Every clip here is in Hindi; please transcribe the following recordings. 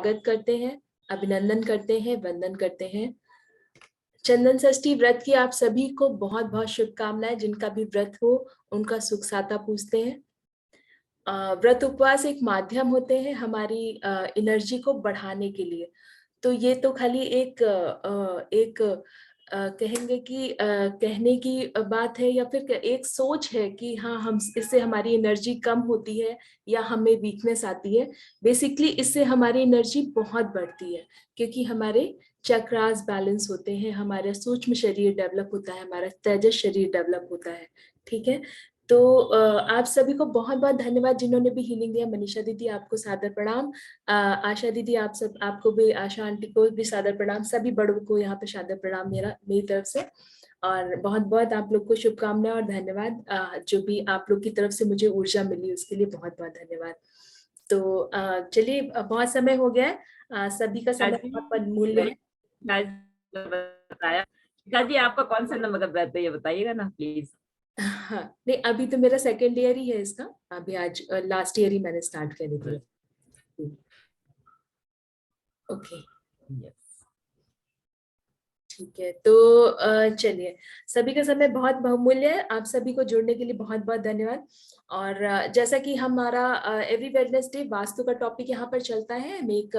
स्वागत करते हैं, अभिनंदन करते हैं, वंदन करते हैं। चंदन षष्ठी व्रत की आप सभी को बहुत बहुत शुभकामनाएं। जिनका भी व्रत हो उनका सुख साता पूछते हैं। व्रत उपवास एक माध्यम होते हैं हमारी एनर्जी को बढ़ाने के लिए। तो ये तो खाली एक कहेंगे कि कहने की बात है या फिर एक सोच है कि हाँ, हम इससे हमारी एनर्जी कम होती है या हमें वीकनेस आती है। बेसिकली इससे हमारी एनर्जी बहुत बढ़ती है क्योंकि हमारे चक्रास बैलेंस होते हैं, हमारा सूक्ष्म शरीर डेवलप होता है, हमारा तेजस शरीर डेवलप होता है। ठीक है, तो आप सभी को बहुत बहुत धन्यवाद जिन्होंने भी हीलिंग दिया। मनीषा दीदी आपको सादर प्रणाम, आशा दीदी आपको भी, आशा आंटी को भी सादर प्रणाम, सभी बड़ों को यहाँ पे सादर प्रणाम मेरी तरफ से। और बहुत बहुत आप लोग को शुभकामनाएं और धन्यवाद। जो भी आप लोग की तरफ से मुझे ऊर्जा मिली उसके लिए बहुत बहुत धन्यवाद। तो चलिए, बहुत समय हो गया है, सभी का समय बहुत मूल्य है। बताया जी, आपका कौन सा नंबर का व्रत है ये बताइएगा ना प्लीज। हाँ, नहीं अभी तो मेरा सेकेंड ईयर ही है इसका, अभी आज लास्ट ईयर ही मैंने स्टार्ट कर दिया। ओके, ठीक है। तो चलिए, सभी का समय बहुत बहुमूल्य है, आप सभी को जुड़ने के लिए बहुत बहुत धन्यवाद। और जैसा कि हमारा एवरी वेडनेसडे वास्तु का टॉपिक यहाँ पर चलता है, हम एक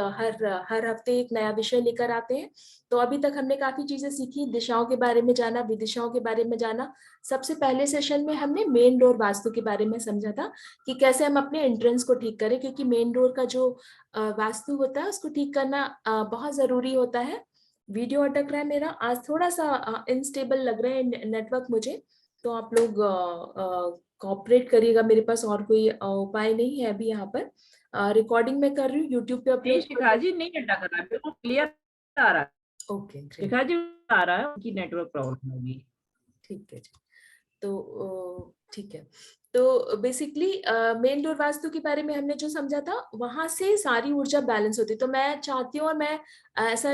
हर हफ्ते एक नया विषय लेकर आते हैं। तो अभी तक हमने काफी चीजें सीखी, दिशाओं के बारे में जाना, विदिशाओं के बारे में जाना। सबसे पहले सेशन में हमने मेन डोर वास्तु के बारे में समझा था कि कैसे हम अपने एंट्रेंस को ठीक करें, क्योंकि मेन डोर का जो वास्तु होता है उसको ठीक करना बहुत जरूरी होता है। वीडियो अटक रहा है मेरा आज, थोड़ा सा इनस्टेबल लग रहा है नेटवर्क मुझे, तो आप लोग कोऑपरेट करिएगा। मेरे पास और कोई उपाय नहीं है अभी। यहाँ पर रिकॉर्डिंग में कर रही हूँ, यूट्यूब पे अपलोड। शिखा जी नहीं अटक रहा है, बिल्कुल क्लियर आ रहा है। ओके, शिखा जी आ रहा है, उनकी नेटवर्क प्रॉब्लम होगी। ठीक है जी। तो ठीक है, तो बेसिकली मेन डोर वास्तु के बारे में हमने जो समझा था वहां से सारी ऊर्जा बैलेंस होती है। तो मैं चाहती हूँ और मैं ऐसा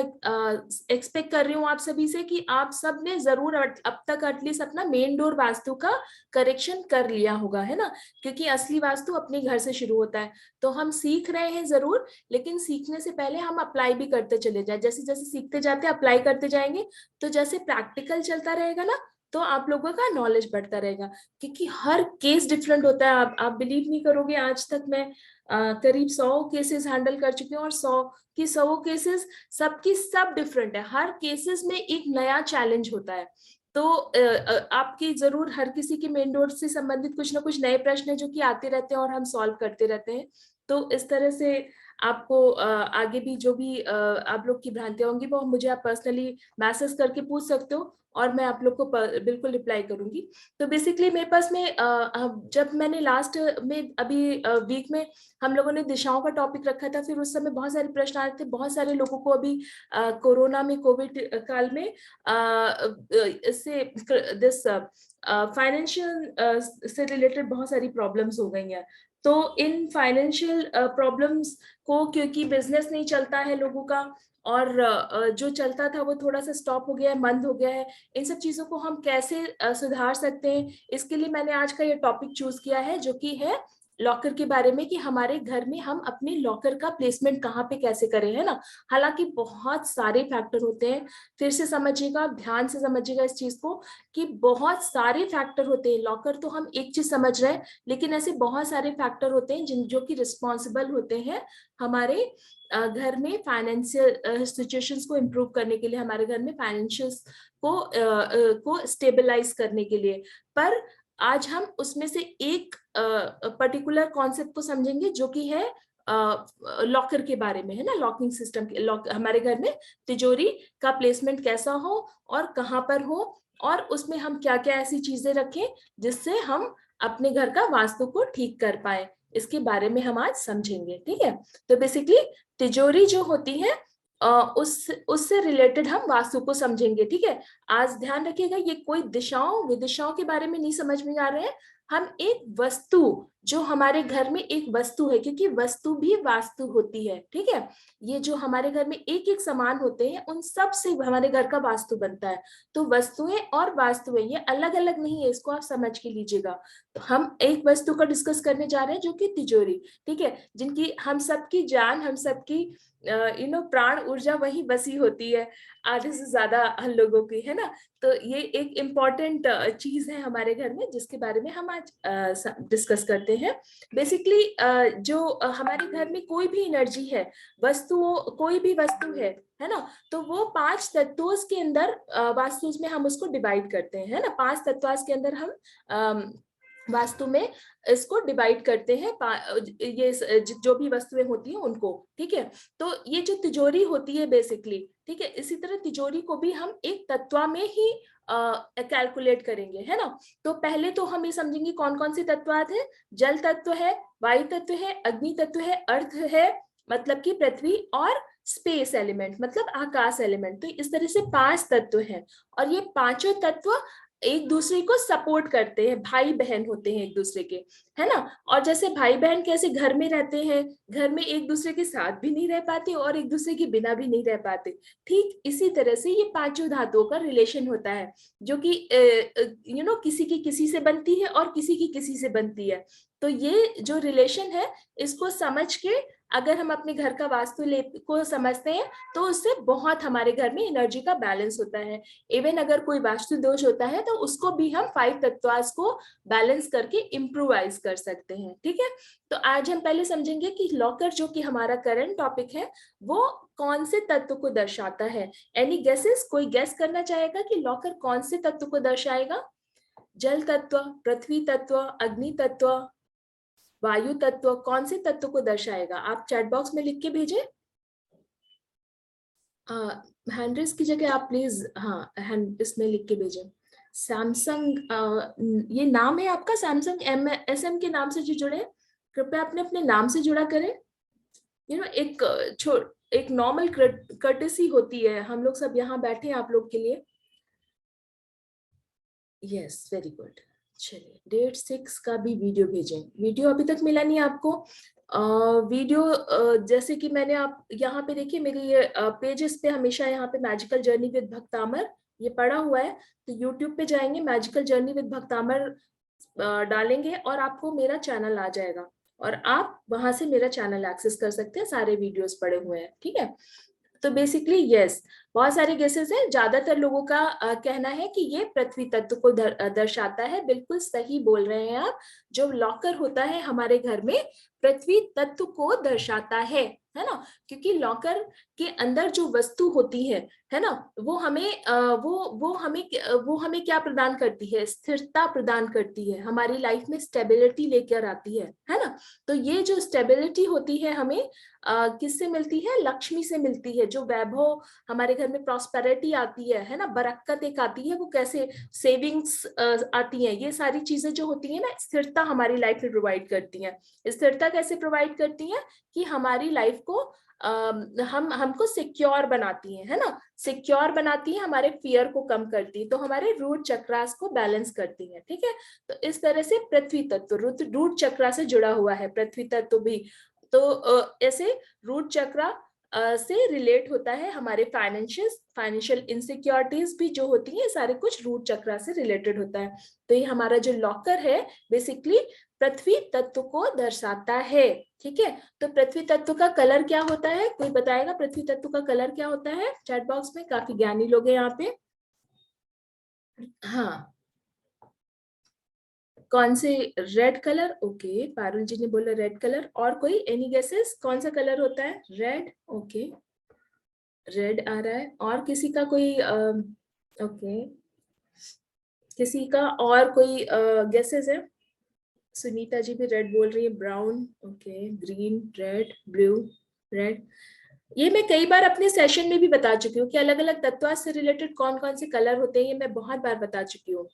एक्सपेक्ट कर रही हूँ आप सभी से कि आप सब ने जरूर अब तक एटलीस्ट अपना मेन डोर वास्तु का करेक्शन कर लिया होगा, है ना? क्योंकि असली वास्तु अपने घर से शुरू होता है। तो हम सीख रहे हैं जरूर, लेकिन सीखने से पहले हम अप्लाई भी करते चले जाए। जैसे जैसे सीखते जाते अप्लाई करते जाएंगे, तो जैसे प्रैक्टिकल चलता रहेगा ना, तो आप लोगों का नॉलेज बढ़ता रहेगा। क्योंकि हर केस डिफरेंट होता है। आप बिलीव नहीं करोगे, आज तक मैं करीब 100 केसेस हैंडल कर चुकी हूँ, और 100 केसेस सबकी सब डिफरेंट है। हर केसेस में एक नया चैलेंज होता है। तो आपकी जरूर हर किसी के मेन डोर से संबंधित कुछ ना कुछ नए प्रश्न है जो कि आते रहते हैं और हम सॉल्व करते रहते हैं। तो इस तरह से आपको आगे भी जो भी आप लोग की भ्रांतियां होंगी वो मुझे आप पर्सनली मैसेज करके पूछ सकते हो, और मैं आप लोग को बिल्कुल रिप्लाई करूंगी। तो बेसिकली मेरे पास में जब मैंने लास्ट में अभी वीक में हम लोगों ने दिशाओं का टॉपिक रखा था, फिर उस समय बहुत सारे प्रश्न आ रहे थे। बहुत सारे लोगों को अभी कोरोना में, कोविड काल में इससे दिस फाइनेंशियल से रिलेटेड बहुत सारी प्रॉब्लम्स हो गई हैं। तो इन फाइनेंशियल प्रॉब्लम्स को, क्योंकि बिजनेस नहीं चलता है लोगों का, और जो चलता था वो थोड़ा सा स्टॉप हो गया है, बंद हो गया है, इन सब चीजों को हम कैसे सुधार सकते हैं, इसके लिए मैंने आज का ये टॉपिक चूज किया है, जो कि है लॉकर के बारे में, कि हमारे घर में हम अपने लॉकर का प्लेसमेंट कहाँ पे कैसे करें, है ना? हालांकि बहुत सारे फैक्टर होते हैं, फिर से समझिएगा, ध्यान से समझिएगा इस चीज को, कि बहुत सारे फैक्टर होते हैं। लॉकर तो हम एक चीज समझ रहे हैं, लेकिन ऐसे बहुत सारे फैक्टर होते हैं जो कि रिस्पॉन्सिबल होते हैं हमारे घर में फाइनेंशियल सिचुएशंस को इम्प्रूव करने के लिए, हमारे घर में फाइनेंशियल्स को स्टेबलाइज करने के लिए। पर आज हम उसमें से एक पर्टिकुलर कॉन्सेप्ट को समझेंगे, जो कि है लॉकर के बारे में, है ना? लॉकिंग सिस्टम, हमारे घर में तिजोरी का प्लेसमेंट कैसा हो और कहाँ पर हो, और उसमें हम क्या क्या ऐसी चीजें रखें जिससे हम अपने घर का वास्तु को ठीक कर पाए, इसके बारे में हम आज समझेंगे। ठीक है, तो बेसिकली तिजोरी जो होती है उससे रिलेटेड हम वास्तु को समझेंगे। ठीक है, आज ध्यान रखिएगा, ये कोई दिशाओं विदिशाओं के बारे में नहीं समझ में आ रहे हैं, हम एक वस्तु, जो हमारे घर में एक वस्तु है, क्योंकि वस्तु भी वास्तु होती है, ठीक है, ये जो हमारे घर में एक एक सामान होते हैं उन सब से हमारे घर का वास्तु बनता है। तो वस्तुएं और वास्तुएं ये अलग अलग नहीं है, इसको आप समझ के लीजिएगा। तो हम एक वस्तु का डिस्कस करने जा रहे हैं जो कि तिजोरी, ठीक है, जिनकी हम सबकी जान, हम सबकी प्राण ऊर्जा वही बसी होती है, आधे से ज्यादा हम लोगों की, है ना। तो ये एक इम्पॉर्टेंट चीज है हमारे घर में, जिसके बारे में हम आज डिस्कस करते हैं। बेसिकली जो हमारे घर में कोई भी एनर्जी है, वस्तुओं, कोई भी वस्तु है ना, तो वो 5 तत्वों के अंदर वास्तु में हम उसको डिवाइड करते हैं, है ना। 5 तत्व के अंदर हम वास्तु में इसको डिवाइड करते हैं, ये जो भी वस्तुएं होती हैं उनको, ठीक है। तो ये जो तिजोरी होती है बेसिकली, ठीक है, इसी तरह तिजोरी को भी हम एक तत्व में ही कैलकुलेट करेंगे, है ना। तो पहले तो हम ये समझेंगे कौन कौन से तत्व है। जल तत्व है, वायु तत्व है, अग्नि तत्व है, अर्थ है मतलब कि पृथ्वी, और स्पेस एलिमेंट मतलब आकाश एलिमेंट। तो इस तरह से 5 तत्व हैं, और ये पांचों तत्व एक दूसरे को सपोर्ट करते हैं, भाई बहन होते हैं एक दूसरे के, है ना। और जैसे भाई बहन कैसे घर में रहते हैं, घर में एक दूसरे के साथ भी नहीं रह पाते और एक दूसरे के बिना भी नहीं रह पाते, ठीक इसी तरह से ये पांचों धातुओं का रिलेशन होता है, जो कि किसी की किसी से बनती है और किसी की किसी से बनती है। तो ये जो रिलेशन है, इसको समझ के अगर हम अपने घर का वास्तु को समझते हैं, तो उससे बहुत हमारे घर में एनर्जी का बैलेंस होता है। इवन अगर कोई वास्तु दोष होता है तो उसको भी हम 5 तत्वास को बैलेंस करके इम्प्रोवाइज कर सकते हैं, ठीक है। तो आज हम पहले समझेंगे कि लॉकर, जो कि हमारा करंट टॉपिक है, वो कौन से तत्व को दर्शाता है। एनी गेसेस, कोई गेस करना चाहेगा कि लॉकर कौन से तत्व को दर्शाएगा? जल तत्व, पृथ्वी तत्व, अग्नि तत्व, वायु तत्व, कौन से तत्व को दर्शाएगा? आप चैट बॉक्स में लिख के भेजें। हैंड रेस की जगह आप प्लीज हैंड इसमें लिख के भेजें। सैमसंग, ये नाम है आपका सैमसंग SM के नाम से जो जुड़े, कृपया अपने अपने नाम से जुड़ा करें। एक नॉर्मल कर्टेसी होती है, हम लोग सब यहाँ बैठे हैं आप लोग के लिए। Yes, very good. चलिए, डेट 6 का भी वीडियो भेजें। वीडियो अभी तक मिला नहीं आपको? वीडियो जैसे कि मैंने, आप यहाँ पे देखिए मेरे ये पेजेस पे हमेशा यहाँ पे मैजिकल जर्नी विद भक्तामर ये पड़ा हुआ है। तो यूट्यूब पे जाएंगे, मैजिकल जर्नी विद भक्तामर डालेंगे और आपको मेरा चैनल आ जाएगा, और आप वहां से मेरा चैनल एक्सेस कर सकते हैं, सारे वीडियोस पड़े हुए हैं, ठीक है। तो बेसिकली यस, बहुत सारे गेसेस हैं। ज्यादातर लोगों का कहना है कि ये पृथ्वी तत्व को दर्शाता है। बिल्कुल सही बोल रहे हैं आप। जो लॉकर होता है हमारे घर में, पृथ्वी तत्व को दर्शाता है ना। क्योंकि लॉकर के अंदर जो वस्तु होती है ना, वो हमें वो हमें क्या प्रदान करती है? स्थिरता प्रदान करती है, हमारी लाइफ में स्टेबिलिटी लेकर आती है ना। तो ये जो स्टेबिलिटी होती है हमें किससे मिलती है? लक्ष्मी से मिलती है। जो वैभव हमारे घर में, प्रॉस्पेरिटी आती है ना, बरकत एक आती है, वो कैसे? सेविंग्स आती है। ये सारी चीजें जो होती है ना, स्थिरता हमारी लाइफ में प्रोवाइड करती है। स्थिरता कैसे प्रोवाइड करती है? कि हमारी लाइफ को हमको सिक्योर बनाती है ना। सिक्योर बनाती है, हमारे फियर को कम करती है, तो हमारे रूट चक्रास को बैलेंस करती है, ठीक है। तो इस तरह से पृथ्वी तत्व रूट चक्रा से जुड़ा हुआ है, पृथ्वी तत्व भी। तो ऐसे रूट चक्रा से रिलेट होता है। हमारे फाइनेंशियल इनसिक्योरिटीज भी जो होती है, सारे कुछ रूट चक्रा से रिलेटेड होता है। तो ये हमारा जो लॉकर है बेसिकली पृथ्वी तत्व को दर्शाता है, ठीक है। तो पृथ्वी तत्व का कलर क्या होता है? कोई बताएगा पृथ्वी तत्व का कलर क्या होता है? चैट बॉक्स में काफी ज्ञानी लोग हैं यहाँ पे। हाँ, कौन से? रेड कलर, ओके, पारुल जी ने बोला रेड कलर। और कोई? एनी गेसेस कौन सा कलर होता है? रेड, ओके, रेड आ रहा है। और किसी का कोई ओके, किसी का और कोई गेसेस है? सुनीता जी भी रेड बोल रही है, brown, okay, green, red, blue, red. ये मैं कई बार अपने सेशन में भी बता चुकी हूँ कि अलग अलग तत्व से रिलेटेड कौन कौन से कलर होते हैं, ये मैं बहुत बार बता चुकी हूँ,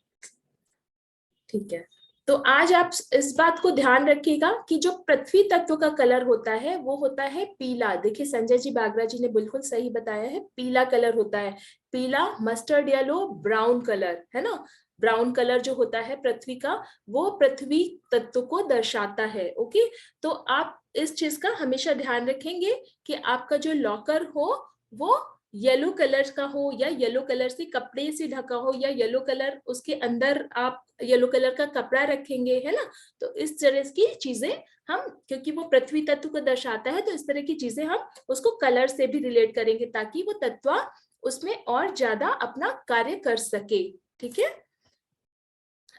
ठीक है। तो आज आप इस बात को ध्यान रखिएगा कि जो पृथ्वी तत्व का कलर होता है वो होता है पीला। देखिए संजय जी बागरा जी ने बिल्कुल सही बताया है, पीला कलर होता है। पीला, मस्टर्ड येलो, ब्राउन कलर, है ना। ब्राउन कलर जो होता है पृथ्वी का, वो पृथ्वी तत्व को दर्शाता है। ओके, तो आप इस चीज का हमेशा ध्यान रखेंगे कि आपका जो लॉकर हो वो येलो कलर का हो, या येलो कलर से कपड़े से ढका हो, या येलो कलर उसके अंदर आप येलो कलर का कपड़ा रखेंगे, है ना। तो इस तरह की चीजें हम, क्योंकि वो पृथ्वी तत्व को दर्शाता है, तो इस तरह की चीजें हम उसको कलर से भी रिलेट करेंगे ताकि वो तत्व उसमें और ज्यादा अपना कार्य कर सके। ठीक है,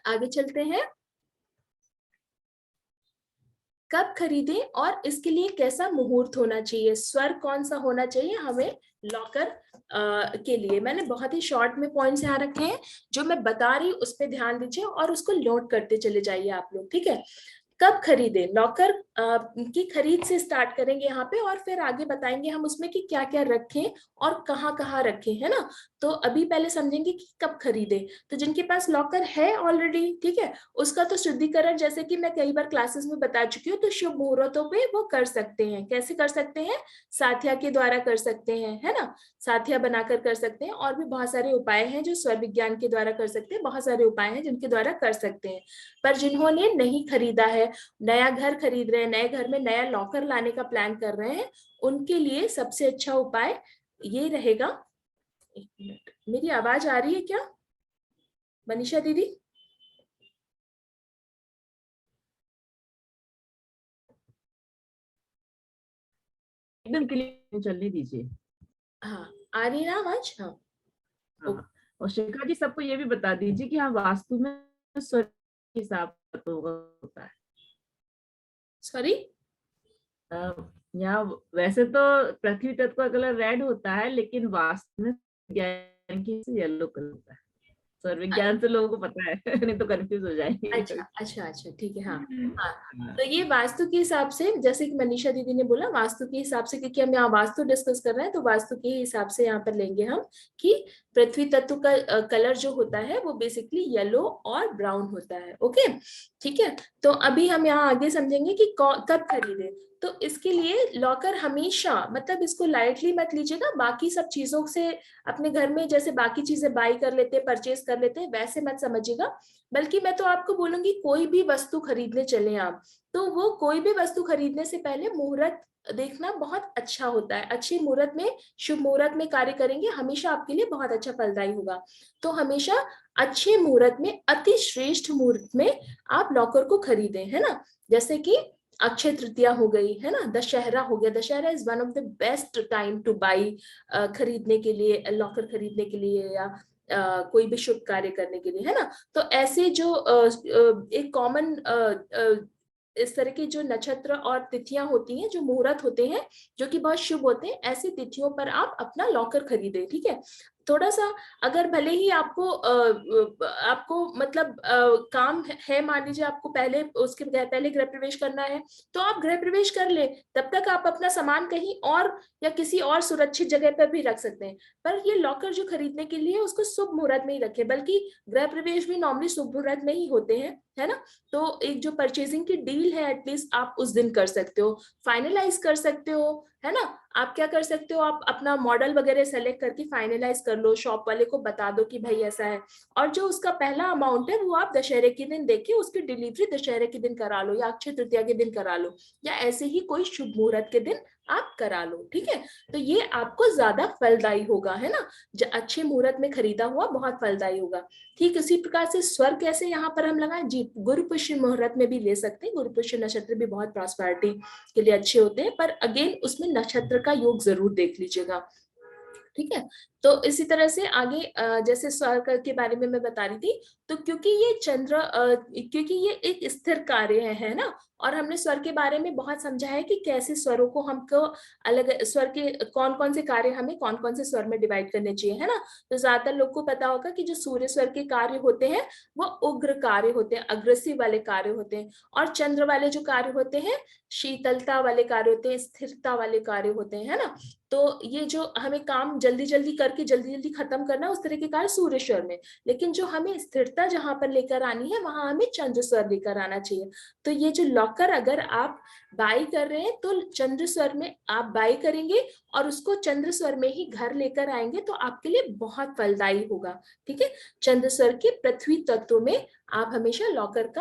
आगे चलते हैं। कब खरीदें और इसके लिए कैसा मुहूर्त होना चाहिए, स्वर कौन सा होना चाहिए हमें लॉकर के लिए। मैंने बहुत ही शॉर्ट में पॉइंट्स यहाँ रखे हैं, जो मैं बता रही हूँ उस पर ध्यान दीजिए और उसको नोट करते चले जाइए आप लोग। ठीक है, कब खरीदें, लॉकर की खरीद से स्टार्ट करेंगे यहाँ पे, और फिर आगे बताएंगे हम उसमें कि क्या क्या रखें और कहाँ कहाँ रखें, है ना। तो अभी पहले समझेंगे कि कब खरीदें। तो जिनके पास लॉकर है ऑलरेडी, ठीक है, उसका तो शुद्धिकरण जैसे कि मैं कई बार क्लासेस में बता चुकी हूँ, तो शुभ मुहूर्तों पे वो कर सकते हैं। कैसे कर सकते हैं, साथिया के द्वारा कर सकते हैं, है ना, साथिया बनाकर कर सकते हैं। और भी बहुत सारे उपाय हैं जो स्वर विज्ञान के द्वारा कर सकते हैं, बहुत सारे उपाय हैं जिनके द्वारा कर सकते हैं। पर जिन्होंने नहीं खरीदा है, नया घर खरीद रहे हैं, नए घर में नया लॉकर लाने का प्लान कर रहे हैं, उनके लिए सबसे अच्छा उपाय ये रहेगा। एक मिनट, मेरी आवाज आ रही है क्या मनीषा दीदी? एकदम क्लियर, चलने दीजिए। हाँ, आ रही है ना आवाज? हाँ, हाँ, और शिखा जी सबको ये भी बता दीजिए कि हाँ वास्तु में स्वर के हिसाब से तो होता है। सॉरी। यहाँ वैसे तो पृथ्वी तत्व का कलर रेड होता है, लेकिन वास्तु में विज्ञान की येलो कलर होता है। स्वर विज्ञान से लोगों को पता है नहीं तो कंफ्यूज हो जाएंगे। अच्छा अच्छा अच्छा, ठीक है, हाँ। हाँ, हाँ, तो ये वास्तु के हिसाब से, जैसे कि मनीषा दीदी ने बोला, वास्तु के हिसाब से, क्योंकि हम यहाँ वास्तु डिस्कस कर रहे हैं, तो वास्तु के हिसाब से यहाँ पर लेंगे हम कि पृथ्वी तत्व का कलर जो होता है वो बेसिकली येलो और ब्राउन होता है। ओके, ठीक है। तो अभी हम यहाँ आगे समझेंगे कि कब खरीदे। तो इसके लिए लॉकर हमेशा, मतलब इसको लाइटली मत लीजिएगा, बाकी सब चीजों से अपने घर में जैसे बाकी चीजें बाई कर लेते हैं, परचेज कर लेते हैं, वैसे मत समझिएगा। बल्कि मैं तो आपको बोलूंगी कोई भी वस्तु खरीदने चले आप, तो वो कोई भी वस्तु खरीदने से पहले मुहूर्त देखना बहुत अच्छा होता है। अच्छे मुहूर्त में, शुभ मुहूर्त में कार्य करेंगे, हमेशा आपके लिए बहुत अच्छा फलदायी होगा। तो हमेशा अच्छे मुहूर्त में, अति श्रेष्ठ मुहूर्त में आप लॉकर को खरीदें, है ना। जैसे कि अक्षय तृतीया हो गई, है ना, दशहरा हो गया। Dussehra is one of the best time two by, खरीदने के लिए, लॉकर खरीदने के लिए, या कोई भी शुभ कार्य करने के लिए, है ना। तो ऐसे जो एक कॉमन इस तरह की जो नक्षत्र और तिथियां होती हैं, जो मुहूर्त होते हैं, जो कि बहुत शुभ होते हैं, ऐसी तिथियों पर आप अपना लॉकर खरीदें। ठीक है, थोड़ा सा अगर भले ही आपको मतलब काम है, मान लीजिए आपको पहले उसके पहले गृह प्रवेश करना है, तो आप गृह प्रवेश कर ले, तब तक आप अपना सामान कहीं और या किसी और सुरक्षित जगह पर भी रख सकते हैं। पर ये लॉकर जो खरीदने के लिए, उसको शुभ मुहूर्त में ही रखें, बल्कि गृह प्रवेश भी नॉर्मली शुभ मुहूर्त में ही होते हैं, है ना। तो एक जो परचेजिंग की डील है, एटलीस्ट आप उस दिन कर सकते हो, फाइनलाइज कर सकते हो, है ना। आप क्या कर सकते हो, आप अपना मॉडल वगैरह सेलेक्ट करके फाइनलाइज कर लो, शॉप वाले को बता दो कि भाई ऐसा है, और जो उसका पहला अमाउंट है वो आप दशहरे के दिन देके उसकी डिलीवरी दशहरे के दिन करा लो, या अक्षय तृतीया के दिन करा लो, या ऐसे ही कोई शुभ मुहूर्त के दिन आप करा लो। ठीक है, तो ये आपको ज्यादा फलदायी होगा, है ना। अच्छे मुहूर्त में खरीदा हुआ बहुत फलदायी होगा। ठीक इसी प्रकार से स्वर कैसे यहाँ पर हम लगाएं जी, गुरु पुष्य मुहूर्त में भी ले सकते हैं। गुरु पुष्य नक्षत्र भी बहुत प्रॉस्पेरिटी के लिए अच्छे होते हैं, पर अगेन उसमें नक्षत्र का योग जरूर देख लीजिएगा। ठीक है, तो इसी तरह से आगे जैसे स्वर के बारे में मैं बता रही थी, तो क्योंकि ये क्योंकि ये एक स्थिर कार्य है ना, और हमने स्वर के बारे में बहुत समझा है कि कैसे स्वरों को हमको अलग, स्वर के कौन कौन से कार्य हमें कौन कौन से स्वर में डिवाइड करने चाहिए, है ना। तो ज्यादातर लोग को पता होगा कि जो सूर्य स्वर के कार्य होते हैं वो उग्र कार्य होते हैं, अग्रेसिव वाले कार्य होते हैं, और चंद्र वाले जो कार्य होते हैं शीतलता वाले कार्य होते हैं, स्थिरता वाले कार्य होते हैं, है ना। तो ये जो हमें काम जल्दी जल्दी कर करके जल्दी जल्दी खत्म करना, उस तरह के कार्य सूर्य स्वर में। लेकिन जो हमें स्थिरता जहां पर लेकर आनी है वहां हमें चंद्र स्वर लेकर आना चाहिए। तो ये जो लॉकर अगर आप बाई कर रहे हैं तो चंद्र स्वर में आप बाई करेंगे और उसको चंद्र स्वर में ही घर लेकर आएंगे तो आपके लिए बहुत फलदायी होगा। ठीक है, चंद्र स्वर के पृथ्वी तत्व में आप हमेशा लॉकर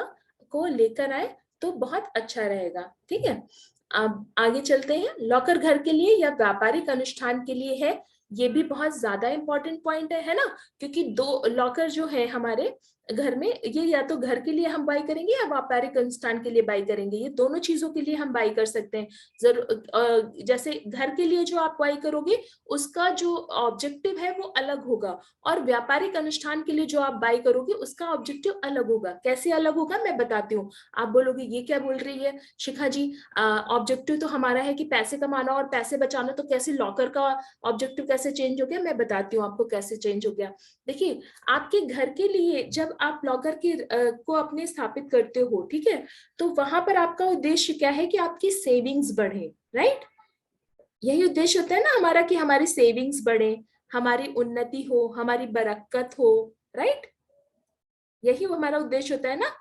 को लेकर आए तो बहुत अच्छा रहेगा। ठीक है, अब आगे चलते हैं। लॉकर घर के लिए या व्यापारिक अनुष्ठान के लिए है, ये भी बहुत ज्यादा इंपॉर्टेंट पॉइंट है ना, क्योंकि दो लॉकर जो है हमारे घर में, ये या तो घर के लिए हम बाई करेंगे या व्यापारिक अनुष्ठान के लिए बाई करेंगे, ये दोनों चीजों के लिए हम बाई कर सकते हैं। जैसे घर के लिए जो आप बाई करोगे उसका जो ऑब्जेक्टिव है वो अलग होगा, और व्यापारिक अनुष्ठान के लिए जो आप बाई करोगे उसका ऑब्जेक्टिव अलग होगा। कैसे अलग होगा मैं बताती हूँ। आप बोलोगे ये क्या बोल रही है शिखा जी, ऑब्जेक्टिव तो हमारा है कि पैसे कमाना और पैसे बचाना, तो कैसे लॉकर का ऑब्जेक्टिव कैसे चेंज हो गया? मैं बताती हूँ आपको कैसे चेंज हो गया। देखिए, आपके घर के लिए जब आप लॉकर के को अपने स्थापित करते हो, ठीक है, तो वहां पर आपका उद्देश्य क्या है कि आपकी सेविंग्स बढ़े, राइट? यही उद्देश्य होता है ना हमारा, कि हमारी सेविंग्स बढ़े, हमारी उन्नति हो, हमारी बरकत हो, राइट? यही हमारा उद्देश्य होता है ना।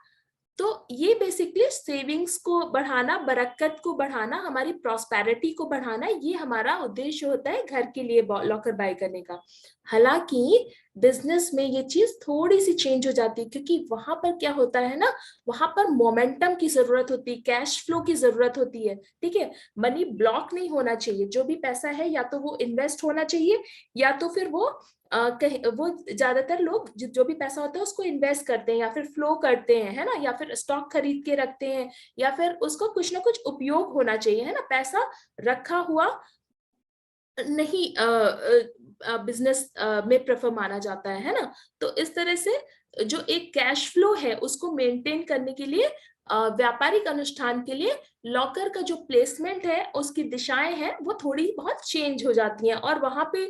तो ये बेसिकली सेविंग्स को बढ़ाना, बरकत को बढ़ाना, हमारी प्रॉस्पेरिटी को बढ़ाना, ये हमारा उद्देश्य होता है घर के लिए लॉकर बाय करने का। हालांकि बिजनेस में ये चीज थोड़ी सी चेंज हो जाती है, क्योंकि वहां पर क्या होता है ना, वहां पर मोमेंटम की जरूरत होती है, कैश फ्लो की जरूरत होती है। ठीक है, मनी ब्लॉक नहीं होना चाहिए। जो भी पैसा है या तो वो इन्वेस्ट होना चाहिए या तो फिर वो वो ज्यादातर लोग जो भी पैसा होता है उसको इन्वेस्ट करते हैं या फिर फ्लो करते हैं, है ना, या फिर स्टॉक खरीद के रखते हैं, या फिर उसको कुछ ना कुछ उपयोग होना चाहिए, है ना। पैसा रखा हुआ नहीं बिजनेस में प्रेफर माना जाता है ना। तो इस तरह से जो एक कैश फ्लो है उसको मेंटेन करने के लिए व्यापारिक अनुष्ठान के लिए लॉकर का जो प्लेसमेंट है, उसकी दिशाएं हैं वो थोड़ी बहुत चेंज हो जाती हैं, और वहां पे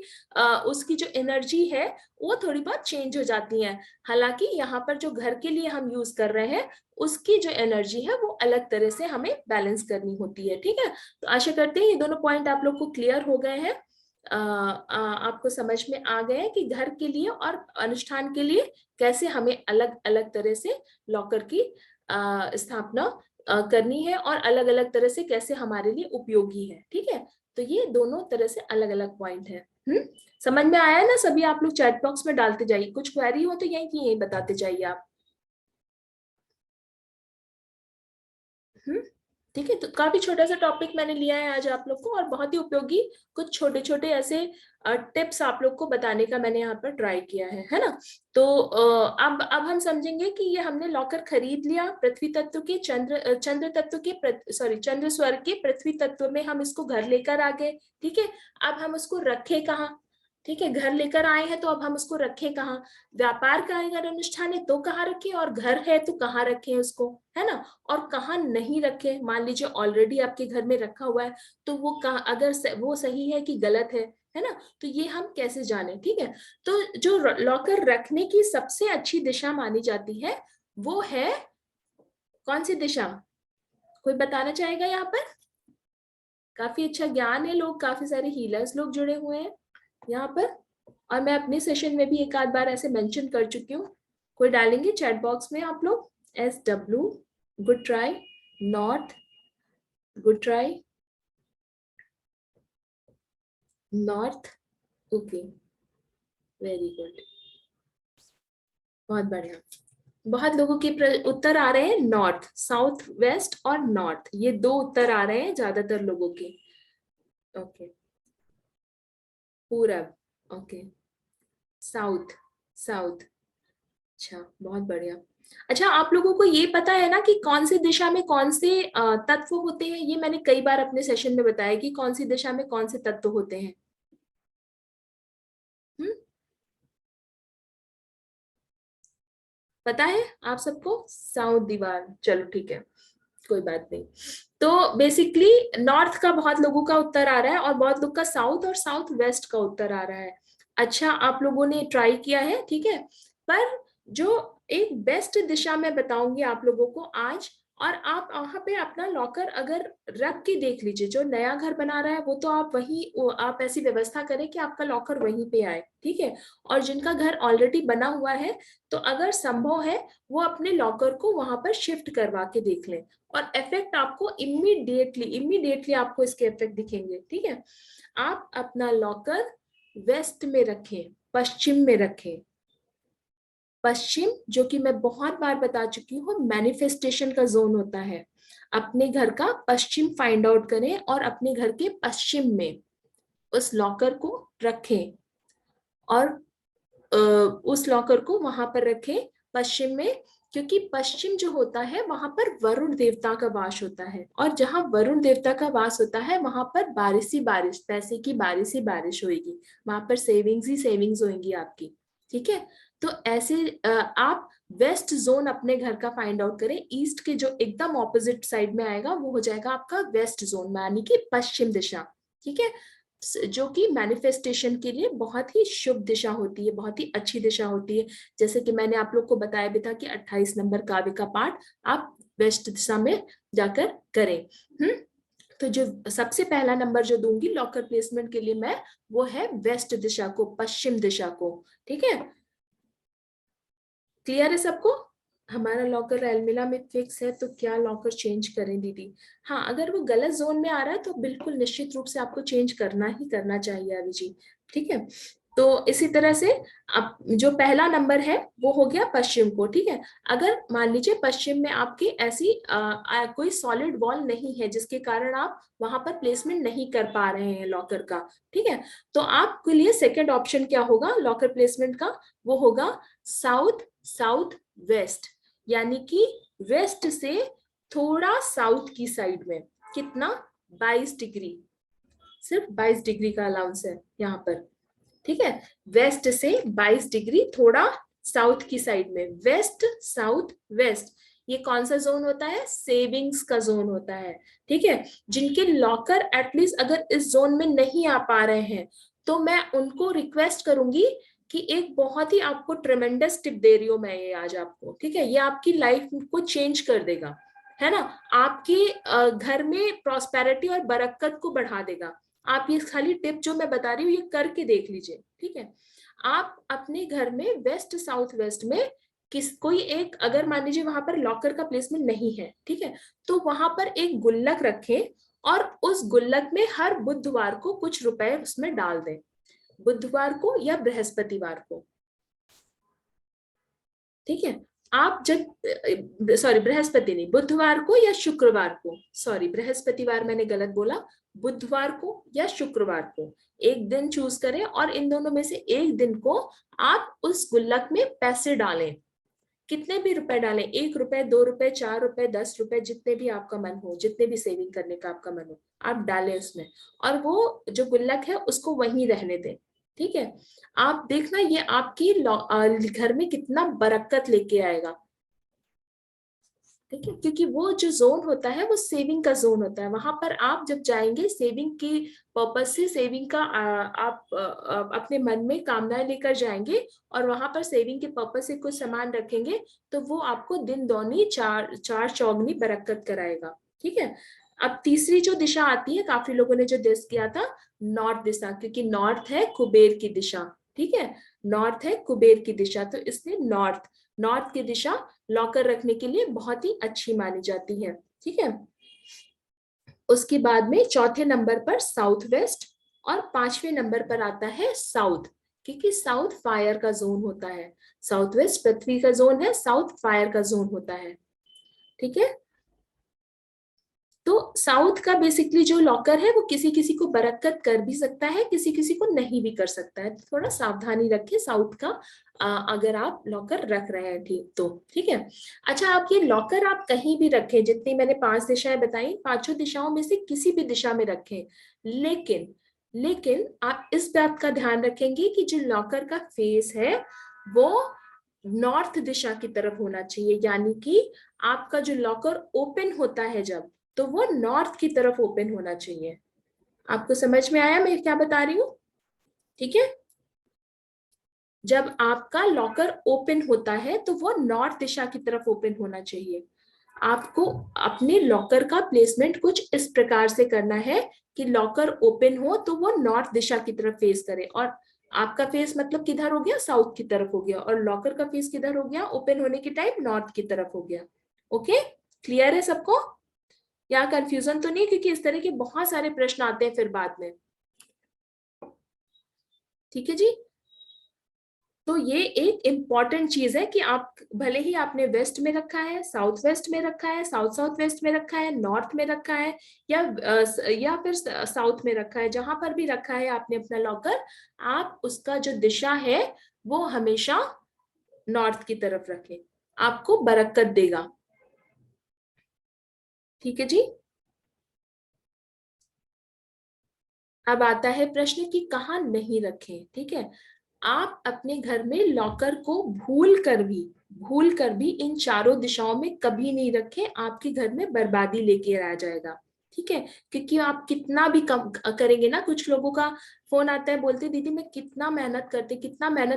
उसकी जो एनर्जी है वो थोड़ी बहुत चेंज हो जाती है। हालांकि यहाँ पर जो घर के लिए हम यूज कर रहे हैं उसकी जो एनर्जी है वो अलग तरह से हमें बैलेंस करनी होती है। ठीक है, तो आशा करते हैं ये दोनों पॉइंट आप लोग को क्लियर हो गए हैं, आपको समझ में आ गए हैं कि घर के लिए और अनुष्ठान के लिए कैसे हमें अलग अलग तरह से लॉकर की स्थापना करनी है, और अलग अलग तरह से कैसे हमारे लिए उपयोगी है। ठीक है, तो ये दोनों तरह से अलग अलग पॉइंट है। समझ में आया है ना सभी? आप लोग चैट बॉक्स में डालते जाइए, कुछ क्वेरी हो तो यही की यही बताते जाइए आप। ठीक है, तो काफी छोटा सा टॉपिक मैंने लिया है आज आप लोग को, और बहुत ही उपयोगी कुछ छोटे छोटे ऐसे टिप्स आप लोग को बताने का मैंने यहाँ पर ट्राई किया है ना। तो अब हम समझेंगे कि ये हमने लॉकर खरीद लिया पृथ्वी तत्व के, चंद्र तत्व के, सॉरी चंद्र स्वर के पृथ्वी तत्व में हम इसको घर लेकर आ गए। ठीक है, अब हम उसको रखे कहाँ? ठीक है, घर लेकर आए हैं तो अब हम उसको रखें कहाँ? व्यापार का अगर अनुष्ठान है तो कहाँ रखें, और घर है तो कहाँ रखें उसको, है ना। और कहाँ नहीं रखें, मान लीजिए ऑलरेडी आपके घर में रखा हुआ है तो वो कहाँ, अगर वो सही है कि गलत है ना, तो ये हम कैसे जाने? ठीक है, तो जो लॉकर रखने की सबसे अच्छी दिशा मानी जाती है वो है कौन सी दिशा? कोई बताना चाहेगा यहाँ पर? काफी अच्छा ज्ञान है, लोग काफी सारे हीलर्स लोग जुड़े हुए हैं यहाँ पर, और मैं अपने सेशन में भी एक आध बार ऐसे मेंशन कर चुकी हूँ। कोई डालेंगे चैट बॉक्स में आप लोग? SW, good try, north, good try, north, okay, very good, बहुत बढ़िया। बहुत लोगों के उत्तर आ रहे हैं नॉर्थ, साउथ वेस्ट और नॉर्थ, ये दो उत्तर आ रहे हैं ज्यादातर लोगों के। ओके, पूरब, ओके, साउथ, साउथ, अच्छा बहुत बढ़िया। अच्छा, आप लोगों को ये पता है ना कि कौन सी दिशा में कौन से तत्व होते हैं? ये मैंने कई बार अपने सेशन में बताया कि कौन सी दिशा में कौन से तत्व होते हैं। हम्म, पता है आप सबको? साउथ दीवार, चलो ठीक है, कोई बात नहीं। तो बेसिकली नॉर्थ का बहुत लोगों का उत्तर आ रहा है, और बहुत लोग का साउथ और साउथ वेस्ट का उत्तर आ रहा है। अच्छा, आप लोगों ने ट्राई किया है, ठीक है। पर जो एक बेस्ट दिशा मैं बताऊंगी आप लोगों को आज, और आप वहां पे अपना लॉकर अगर रख के देख लीजिए, जो नया घर बना रहा है वो तो आप आप ऐसी व्यवस्था करें कि आपका लॉकर वहीं पे आए, ठीक है। और जिनका घर ऑलरेडी बना हुआ है, तो अगर संभव है वो अपने लॉकर को वहां पर शिफ्ट करवा के देख लें, और इफेक्ट आपको इमीडिएटली आपको इसके इफेक्ट दिखेंगे, ठीक है। आप अपना लॉकर वेस्ट में रखें, पश्चिम में रखें। पश्चिम, जो कि मैं बहुत बार बता चुकी हूँ, मैनिफेस्टेशन का जोन होता है। अपने घर का पश्चिम फाइंड आउट करें और अपने घर के पश्चिम में उस लॉकर को रखें, और उस लॉकर को वहां पर रखें पश्चिम में, क्योंकि पश्चिम जो होता है वहां पर वरुण देवता का वास होता है, और जहां वरुण देवता का वास होता है वहां पर बारिश ही बारिश, पैसे की बारिश ही बारिश होगी, वहां पर सेविंग्स ही सेविंग्स होंगी आपकी, ठीक है। तो ऐसे आप वेस्ट जोन अपने घर का फाइंड आउट करें। ईस्ट के जो एकदम ऑपोजिट साइड में आएगा वो हो जाएगा आपका वेस्ट जोन, यानी कि पश्चिम दिशा, ठीक है, जो कि मैनिफेस्टेशन के लिए बहुत ही शुभ दिशा होती है, बहुत ही अच्छी दिशा होती है। जैसे कि मैंने आप लोग को बताया भी था कि 28 नंबर काव्य का पाठ आप वेस्ट दिशा में जाकर करें। तो जो सबसे पहला नंबर जो दूंगी लॉकर प्लेसमेंट के लिए मैं, वो है वेस्ट दिशा को, पश्चिम दिशा को, ठीक है। क्लियर है सबको? हमारा लॉकर एलमिला में फिक्स है, तो क्या लॉकर चेंज करें दीदी? हाँ, अगर वो गलत जोन में आ रहा है तो बिल्कुल निश्चित रूप से आपको चेंज करना ही करना चाहिए अभी जी, ठीक है। तो इसी तरह से अब जो पहला नंबर है वो हो गया पश्चिम को, ठीक है। अगर मान लीजिए पश्चिम में आपकी ऐसी कोई सॉलिड वॉल नहीं है जिसके कारण आप वहां पर प्लेसमेंट नहीं कर पा रहे हैं लॉकर का, ठीक है, तो आपके लिए सेकेंड ऑप्शन क्या होगा लॉकर प्लेसमेंट का? वो होगा साउथ साउथ वेस्ट, यानी कि वेस्ट से थोड़ा साउथ की साइड में। कितना? 22 डिग्री, सिर्फ 22 डिग्री का अलाउंस है यहाँ पर, ठीक है। वेस्ट से 22 डिग्री थोड़ा साउथ की साइड में, वेस्ट साउथ वेस्ट। ये कौन सा जोन होता है? सेविंग्स का जोन होता है, ठीक है। जिनके लॉकर एटलीस्ट अगर इस जोन में नहीं आ पा रहे हैं, तो मैं उनको रिक्वेस्ट करूंगी कि एक बहुत ही आपको ट्रेमेंडस टिप दे रही हूँ मैं ये आज आपको, ठीक है। ये आपकी लाइफ को चेंज कर देगा, है ना, आपके घर में प्रॉस्पेरिटी और बरकत को बढ़ा देगा। आप ये खाली टिप जो मैं बता रही हूँ ये करके देख लीजिए, ठीक है। आप अपने घर में वेस्ट साउथ वेस्ट में कोई एक, अगर मान लीजिए वहां पर लॉकर का प्लेसमेंट नहीं है, ठीक है, तो वहां पर एक गुल्लक रखें, और उस गुल्लक में हर बुधवार को कुछ रुपए उसमें डाल दें, बुधवार को या बृहस्पतिवार को, ठीक है। आप जब सॉरी बृहस्पति नहीं, बुधवार को या शुक्रवार को, सॉरी बृहस्पतिवार मैंने गलत बोला, बुधवार को या शुक्रवार को एक दिन चूज करें, और इन दोनों में से एक दिन को आप उस गुल्लक में पैसे डालें। कितने भी रुपए डालें, 1 रुपए, 2 रुपए, 4 रुपए, 10 रुपए, जितने भी आपका मन हो, जितने भी सेविंग करने का आपका मन हो, आप डालें उसमें, और वो जो गुल्लक है उसको वहीं रहने दें, ठीक है। आप देखना ये आपकी घर में कितना बरकत लेके आएगा, ठीक है, क्योंकि वो जो जोन होता है वो सेविंग का जोन होता है। वहां पर आप जब जाएंगे सेविंग की पर्पज से, सेविंग का आप अपने मन में कामनाएं लेकर जाएंगे, और वहां पर सेविंग के पर्पज से कुछ सामान रखेंगे, तो वो आपको दिन दौनी चार चार चौगनी बरकत कराएगा, ठीक है। अब तीसरी जो दिशा आती है, काफी लोगों ने जो गेस किया था, नॉर्थ दिशा, क्योंकि नॉर्थ है कुबेर की दिशा, ठीक है, नॉर्थ है कुबेर की दिशा, तो इसलिए नॉर्थ, नॉर्थ की दिशा लॉकर रखने के लिए बहुत ही अच्छी मानी जाती है, ठीक है। उसके बाद में चौथे नंबर पर साउथ वेस्ट, और पांचवें नंबर पर आता है साउथ, क्योंकि साउथ फायर का जोन होता है। साउथ वेस्ट पृथ्वी का जोन है, साउथ फायर का जोन होता है, ठीक है। तो साउथ का बेसिकली जो लॉकर है वो किसी किसी को बरकत कर भी सकता है, किसी किसी को नहीं भी कर सकता है, तो थोड़ा सावधानी रखें साउथ का अगर आप लॉकर रख रहे हैं, ठीक तो ठीक है। अच्छा, आप ये लॉकर आप कहीं भी रखें, जितनी मैंने 5 दिशाएं बताई, पांचों दिशाओं में से किसी भी दिशा में रखें, लेकिन लेकिन आप इस बात का ध्यान रखेंगे कि जो लॉकर का फेस है वो नॉर्थ दिशा की तरफ होना चाहिए, यानी कि आपका जो लॉकर ओपन होता है जब, तो वो नॉर्थ की तरफ ओपन होना चाहिए। आपको समझ में आया मैं क्या बता रही हूँ? ठीक है, जब आपका लॉकर ओपन होता है तो वो नॉर्थ दिशा की तरफ ओपन होना चाहिए। आपको अपने लॉकर का प्लेसमेंट कुछ इस प्रकार से करना है कि लॉकर ओपन हो तो वो नॉर्थ दिशा की तरफ फेस करे, और आपका फेस मतलब किधर हो गया, साउथ की तरफ हो गया, और लॉकर का फेस किधर हो गया, ओपन होने के टाइम नॉर्थ की तरफ हो गया। ओके, क्लियर है सबको? यहाँ कंफ्यूजन तो नहीं, क्योंकि इस तरह के बहुत सारे प्रश्न आते हैं फिर बाद में। ठीक है जी, तो ये एक इम्पॉर्टेंट चीज है कि आप भले ही आपने वेस्ट में रखा है, साउथ वेस्ट में रखा है, साउथ साउथ वेस्ट में रखा है, नॉर्थ में रखा है, या फिर साउथ में रखा है, जहां पर भी रखा है आपने अपना लॉकर, आप उसका जो दिशा है वो हमेशा नॉर्थ की तरफ रखें, आपको बरकत देगा। ठीक है जी। अब आता है प्रश्न कि कहाँ नहीं रखें। ठीक है, आप अपने घर में लॉकर को भूल कर भी इन चारों दिशाओं में कभी नहीं रखें, आपके घर में बर्बादी लेके आ जाएगा। ठीक है, क्योंकि आप कितना भी कम करेंगे ना, कुछ लोगों का फोन आता है, बोलते दीदी मैं कितना मेहनत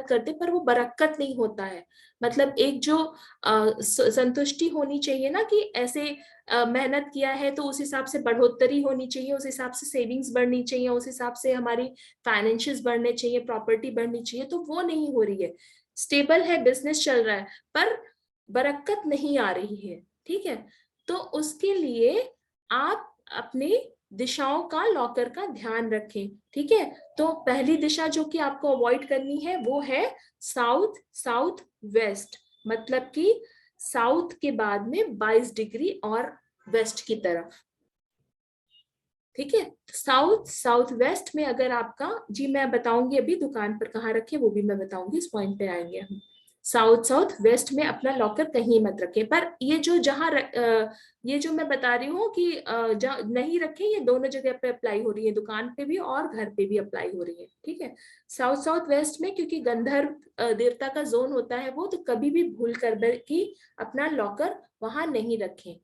करते पर वो बरकत नहीं होता है। मतलब एक जो संतुष्टि होनी चाहिए ना, कि ऐसे मेहनत किया है तो उस हिसाब से बढ़ोतरी होनी चाहिए, उस हिसाब से सेविंग्स बढ़नी चाहिए, उस हिसाब से हमारी फाइनेंशियल्स बढ़ने चाहिए, प्रॉपर्टी बढ़नी चाहिए, तो वो नहीं हो रही है। स्टेबल है, बिजनेस चल रहा है, पर बरकत नहीं आ रही है। ठीक है, तो उसके लिए आप अपने दिशाओं का, लॉकर का ध्यान रखें। ठीक है, तो पहली दिशा जो कि आपको अवॉइड करनी है वो है साउथ साउथ वेस्ट, मतलब कि साउथ के बाद में 22 डिग्री और वेस्ट की तरफ। ठीक है, साउथ साउथ वेस्ट में अगर आपका, जी मैं बताऊंगी अभी दुकान पर कहाँ रखे वो भी मैं बताऊंगी, इस पॉइंट पे आएंगे हम। साउथ साउथ वेस्ट में अपना लॉकर कहीं मत रखें, पर ये जो ये जो मैं बता रही हूँ कि जहाँ नहीं रखें, ये दोनों जगह पे अप्लाई हो रही है, दुकान पे भी और घर पे भी अप्लाई हो रही है। ठीक है, साउथ साउथ वेस्ट में, क्योंकि गंधर्व देवता का जोन होता है वो, तो कभी भी भूल कर कि अपना लॉकर वहां नहीं रखें।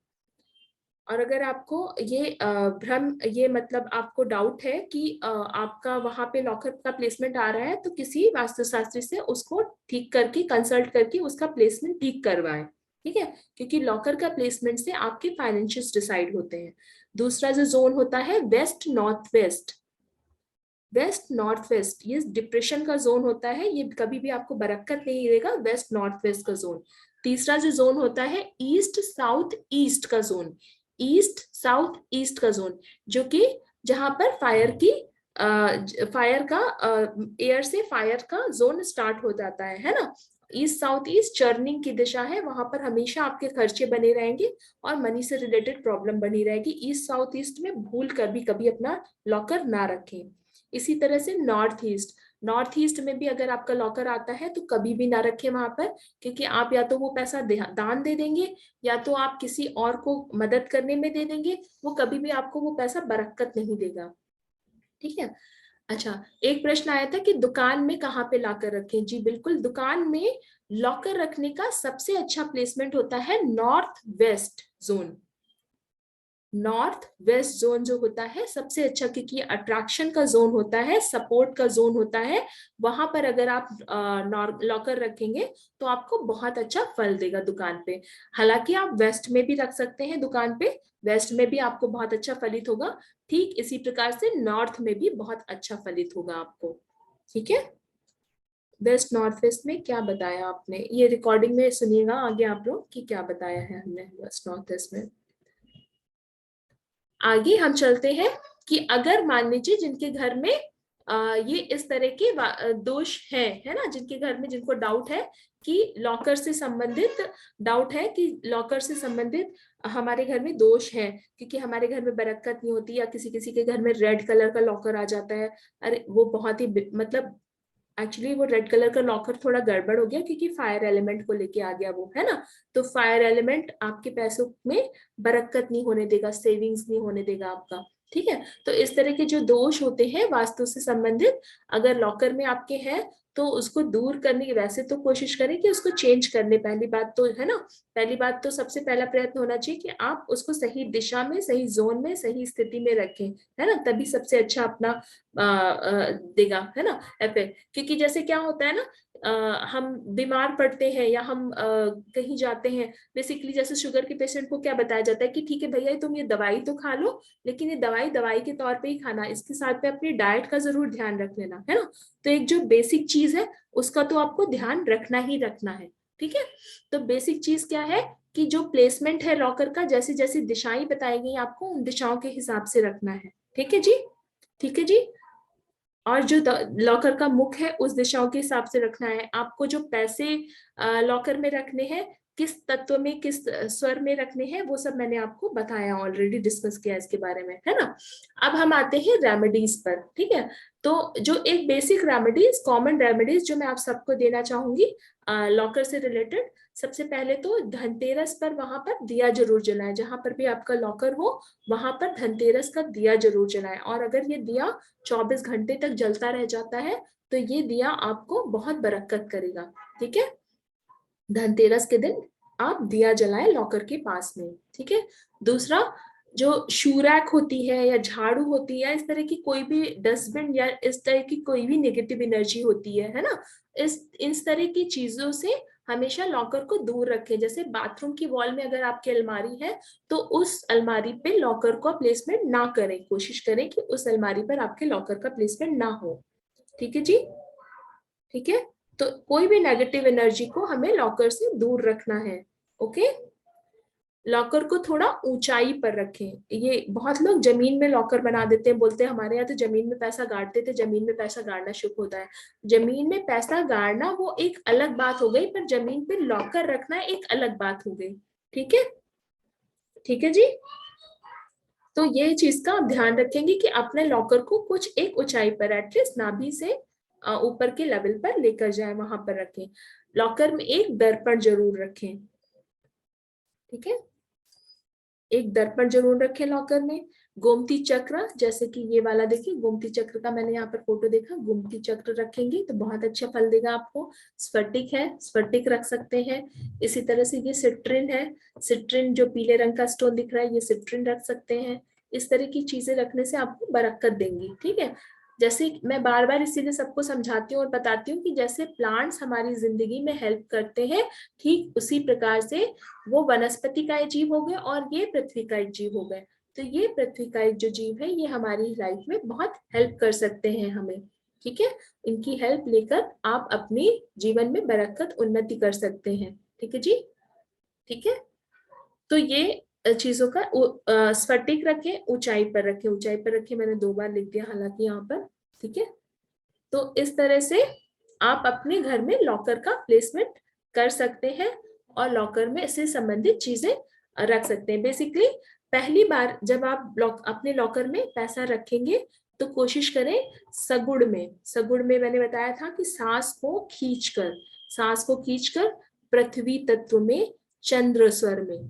और अगर आपको ये भ्रम, ये मतलब आपको डाउट है कि आपका वहां पे लॉकर का प्लेसमेंट आ रहा है, तो किसी वास्तुशास्त्री से उसको ठीक करके, कंसल्ट करके उसका प्लेसमेंट ठीक करवाएं। ठीक है, क्योंकि लॉकर का प्लेसमेंट से आपके फाइनेंशियल्स डिसाइड होते हैं। दूसरा जो जोन होता है west north west, west north west ये डिप्रेशन का जोन होता है, ये कभी भी आपको बरकत नहीं देगा, वेस्ट नॉर्थ वेस्ट का जोन। तीसरा जो जोन होता है ईस्ट साउथ ईस्ट का जोन, ईस्ट साउथ ईस्ट का जोन, जो कि जहां पर फायर का एयर से फायर का जोन स्टार्ट हो जाता है ना। ईस्ट साउथ ईस्ट चर्निंग की दिशा है, वहां पर हमेशा आपके खर्चे बने रहेंगे और मनी से रिलेटेड प्रॉब्लम बनी रहेगी। ईस्ट साउथ ईस्ट में भूल कर भी कभी अपना लॉकर ना रखें। इसी तरह से नॉर्थ ईस्ट, नॉर्थ ईस्ट में भी अगर आपका लॉकर आता है तो कभी भी ना रखें वहां पर, क्योंकि आप या तो वो पैसा दान दे देंगे, या तो आप किसी और को मदद करने में दे देंगे, वो कभी भी आपको वो पैसा बरकत नहीं देगा। ठीक है, अच्छा एक प्रश्न आया था कि दुकान में कहाँ पे लॉकर रखें। जी बिल्कुल, दुकान में लॉकर रखने का सबसे अच्छा प्लेसमेंट होता है north west zone. North west zone जो होता है सबसे अच्छा, क्योंकि अट्रैक्शन का जोन होता है, सपोर्ट का जोन होता है, वहां पर अगर आप लॉकर रखेंगे तो आपको बहुत अच्छा फल देगा दुकान पे। हालांकि आप वेस्ट में भी रख सकते हैं दुकान पे, वेस्ट में भी आपको बहुत अच्छा फलित होगा, ठीक इसी प्रकार से नॉर्थ में भी बहुत अच्छा फलित होगा आपको। ठीक है, वेस्ट नॉर्थ वेस्ट में क्या बताया आपने, ये रिकॉर्डिंग में सुनिएगा आगे आप लोग कि क्या बताया है हमने वेस्ट नॉर्थ वेस्ट में। आगे हम चलते हैं कि अगर मान लीजिए जिनके घर में ये इस तरह के दोष है ना, जिनके घर में, जिनको डाउट है कि लॉकर से संबंधित, डाउट है कि लॉकर से संबंधित हमारे घर में दोष है, क्योंकि हमारे घर में बरकत नहीं होती, या किसी किसी के घर में रेड कलर का लॉकर आ जाता है। अरे वो बहुत ही मतलब एक्चुअली वो रेड कलर का लॉकर थोड़ा गड़बड़ हो गया, क्योंकि फायर एलिमेंट को लेके आ गया वो, है ना। तो फायर एलिमेंट आपके पैसों में बरकत नहीं होने देगा, सेविंग्स नहीं होने देगा आपका। ठीक है, तो इस तरह के जो दोष होते हैं वास्तु से संबंधित, अगर लॉकर में आपके हैं तो उसको दूर करने की वैसे तो कोशिश करें कि उसको चेंज करने, पहली बात तो है ना, पहली बात तो सबसे पहला प्रयत्न होना चाहिए कि आप उसको सही दिशा में, सही जोन में, सही स्थिति में रखें, है ना, तभी सबसे अच्छा अपना देगा, है ना इफेक्ट। क्योंकि जैसे क्या होता है ना, हम बीमार पड़ते हैं या हम कहीं जाते हैं, बेसिकली जैसे शुगर के पेशेंट को क्या बताया जाता है कि ठीक है भैया तुम ये दवाई तो खा लो, लेकिन ये दवाई दवाई के तौर पे ही खाना, इसके साथ में अपनी डाइट का जरूर ध्यान रख लेना, है ना। तो एक जो बेसिक चीज है उसका तो आपको ध्यान रखना ही रखना है, ठीक है। तो बेसिक चीज क्या है कि जो प्लेसमेंट है लॉकर का, जैसी जैसी दिशाएं बताई गई आपको उन दिशाओं के हिसाब से रखना है, ठीक है जी, ठीक है जी। और जो लॉकर का मुख है उस दिशाओं के हिसाब से रखना है आपको। जो पैसे लॉकर में रखने हैं, किस तत्व में, किस स्वर में रखने हैं, वो सब मैंने आपको बताया, ऑलरेडी डिस्कस किया इसके बारे में, है ना। अब हम आते हैं रेमेडीज पर, ठीक है। तो जो एक बेसिक रेमेडीज, कॉमन रेमेडीज जो मैं आप सबको देना चाहूंगी लॉकर से रिलेटेड, सबसे पहले तो धनतेरस पर वहां पर दिया जरूर जलाएं, जहां पर भी आपका लॉकर हो वहां पर धनतेरस का दिया जरूर जलाएं। और अगर ये दिया 24 घंटे तक जलता रह जाता है तो ये दिया आपको बहुत बरकत करेगा, ठीक है। धनतेरस के दिन आप दिया जलाएं लॉकर के पास में, ठीक है। दूसरा, जो शूरैक होती है या झाड़ू होती है, इस तरह की कोई भी डस्टबिन या इस तरह की कोई भी नेगेटिव एनर्जी होती है ना, इस तरह की चीजों से हमेशा लॉकर को दूर रखें। जैसे बाथरूम की वॉल में अगर आपकी अलमारी है तो उस अलमारी पे लॉकर का प्लेसमेंट ना करें, कोशिश करें कि उस अलमारी पर आपके लॉकर का प्लेसमेंट ना हो, ठीक है जी, ठीक है। तो कोई भी नेगेटिव एनर्जी को हमें लॉकर से दूर रखना है, ओके। लॉकर को थोड़ा ऊंचाई पर रखें। ये बहुत लोग जमीन में लॉकर बना देते हैं, बोलते हैं हमारे यहाँ तो जमीन में पैसा गाड़ते थे, जमीन में पैसा गाड़ना शुभ होता है। जमीन में पैसा गाड़ना वो एक अलग बात हो गई, पर जमीन पे लॉकर रखना एक अलग बात हो गई, ठीक है, ठीक है जी। तो ये चीज का आप ध्यान रखेंगे कि अपने लॉकर को कुछ एक ऊंचाई पर, एटलीस्ट नाभि से ऊपर के लेवल पर लेकर जाए, वहां पर रखें। लॉकर में एक दर्पण जरूर रखें, ठीक है, एक दर्पण जरूर रखें लॉकर में। गोमती चक्र, जैसे कि ये वाला देखिए, गोमती चक्र का मैंने यहाँ पर फोटो देखा, गोमती चक्र रखेंगे तो बहुत अच्छा फल देगा आपको। स्फटिक है, स्फटिक रख सकते हैं। इसी तरह से ये सिट्रिन है, सिट्रिन जो पीले रंग का स्टोन दिख रहा है, ये सिट्रिन रख सकते हैं। इस तरह की चीजें रखने से आपको बरकत देंगी, ठीक है। जैसे मैं बार बार इसीलिए सबको समझाती हूँ और बताती हूँ कि जैसे प्लांट्स हमारी जिंदगी में हेल्प करते हैं, ठीक उसी प्रकार से वो वनस्पति का एक जीव हो गए और ये पृथ्वी का एक जीव हो गए। तो ये पृथ्वी का एक जो जीव है ये हमारी लाइफ में बहुत हेल्प कर सकते हैं हमें, ठीक है। इनकी हेल्प लेकर आप अपनी जीवन में बरकत, उन्नति कर सकते हैं, ठीक है जी, ठीक है। तो ये चीजों का स्फटिक रखें, ऊंचाई पर रखें, ऊंचाई पर रखें, मैंने 2 बार लिख दिया हालांकि यहाँ पर, ठीक है। तो इस तरह से आप अपने घर में लॉकर का प्लेसमेंट कर सकते हैं और लॉकर में इससे संबंधित चीजें रख सकते हैं। बेसिकली पहली बार जब आप अपने लॉकर में पैसा रखेंगे तो कोशिश करें सगुड़ में, सगुड़ में मैंने बताया था कि सांस को खींचकर पृथ्वी तत्व में, चंद्र स्वर में,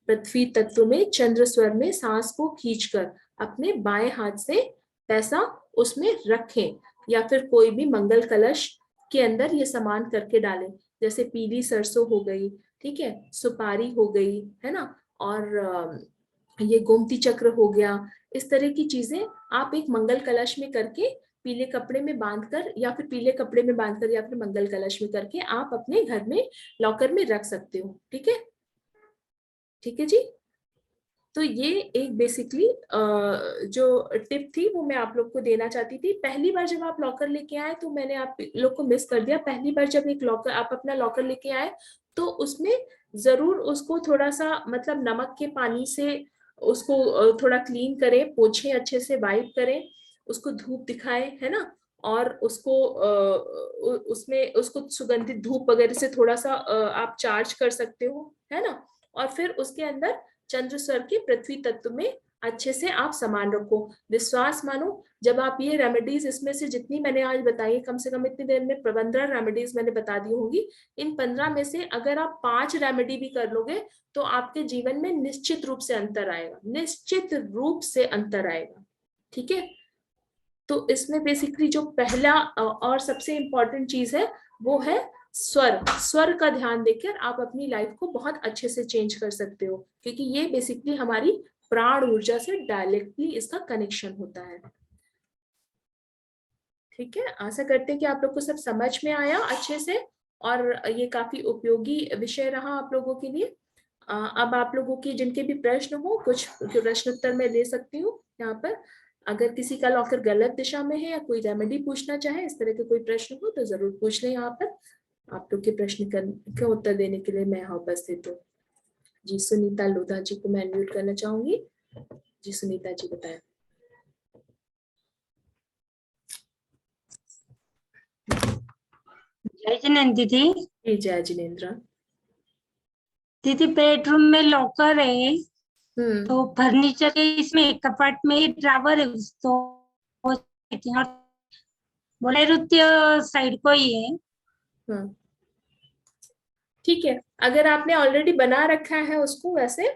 पृथ्वी तत्व में चंद्र स्वर में सांस को खींचकर अपने बाएं हाथ से पैसा उसमें रखें, या फिर कोई भी मंगल कलश के अंदर ये सामान करके डालें। जैसे पीली सरसों हो गई, ठीक है, सुपारी हो गई, है ना, और ये गोमती चक्र हो गया। इस तरह की चीजें आप एक मंगल कलश में करके, पीले कपड़े में बांधकर या फिर पीले कपड़े में बांधकर या फिर मंगल कलश में करके आप अपने घर में लॉकर में रख सकते हो, ठीक है, ठीक है जी। तो ये एक बेसिकली जो टिप थी वो मैं आप लोग को देना चाहती थी। पहली बार जब आप लॉकर लेके आए तो मैंने आप लोग को मिस कर दिया। पहली बार जब एक लॉकर, आप अपना लॉकर लेके आए तो उसमें जरूर उसको थोड़ा सा मतलब नमक के पानी से उसको थोड़ा क्लीन करें, पोछें, अच्छे से वाइप करें, उसको धूप दिखाएं, है ना, और उसको उसमें उसको सुगंधित धूप वगैरह से थोड़ा सा आप चार्ज कर सकते हो, है ना। और फिर उसके अंदर चंद्र स्वर के पृथ्वी तत्व में अच्छे से आप सामान रखो। विश्वास मानो, जब आप ये रेमेडीज, इसमें से जितनी मैंने आज बताई, कम से कम इतनी देर में 15 रेमेडीज मैंने बता दी होंगी। इन 15 में से अगर आप 5 रेमेडी भी कर लोगे तो आपके जीवन में निश्चित रूप से अंतर आएगा, निश्चित रूप से अंतर आएगा, ठीक है। तो इसमें बेसिकली जो पहला और सबसे इम्पोर्टेंट चीज है वो है स्वर। स्वर का ध्यान देकर आप अपनी लाइफ को बहुत अच्छे से चेंज कर सकते हो, क्योंकि ये बेसिकली हमारी प्राण ऊर्जा से डायरेक्टली इसका कनेक्शन होता है। ठीक है, आशा करते हैं कि आप लोग को सब समझ में आया अच्छे से, और ये काफी उपयोगी विषय रहा आप लोगों के लिए। अब आप लोगों की जिनके भी प्रश्न हो, कुछ प्रश्न उत्तर मैं दे सकती हूँ यहाँ पर। अगर किसी का लॉकर गलत दिशा में है या कोई रेमेडी पूछना चाहे, इस तरह के कोई प्रश्न हो तो जरूर पूछ लें यहाँ पर। आप लोग के प्रश्न का उत्तर देने के लिए मैं यहाँ उपस्थित हूँ। जी, सुनीता लोधा जी को मैं अनम्यूट करना चाहूंगी। जी सुनीता जी बताएं। जय जिनेन्द्र दीदी। जी जय जिनेन्द्र। दीदी बेडरूम में लॉकर है, तो फर्नीचर के इसमें कपट में ड्रावर है, तो बोले रुत्य साइड को ही है। ठीक है, अगर आपने ऑलरेडी बना रखा है उसको वैसे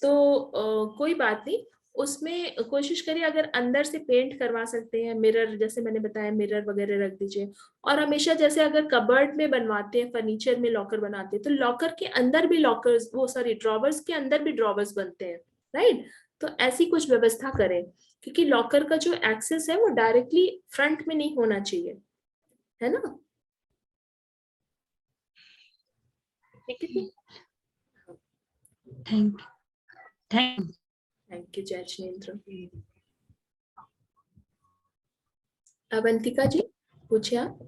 तो कोई बात नहीं। उसमें कोशिश करिए, अगर अंदर से पेंट करवा सकते हैं, मिरर जैसे मैंने बताया मिरर वगैरह रख दीजिए। और हमेशा जैसे अगर कबर्ड में बनवाते हैं, फर्नीचर में लॉकर बनाते हैं, तो लॉकर के अंदर भी लॉकर्स, वो सॉरी ड्रॉवर्स के अंदर भी ड्रॉवर्स बनते हैं, राइट। तो ऐसी कुछ व्यवस्था करें, क्योंकि लॉकर का जो एक्सेस है वो डायरेक्टली फ्रंट में नहीं होना चाहिए, है ना। ठीक है, thank thank thank you Jai Jinendra. Avantika जी पूछिए आप।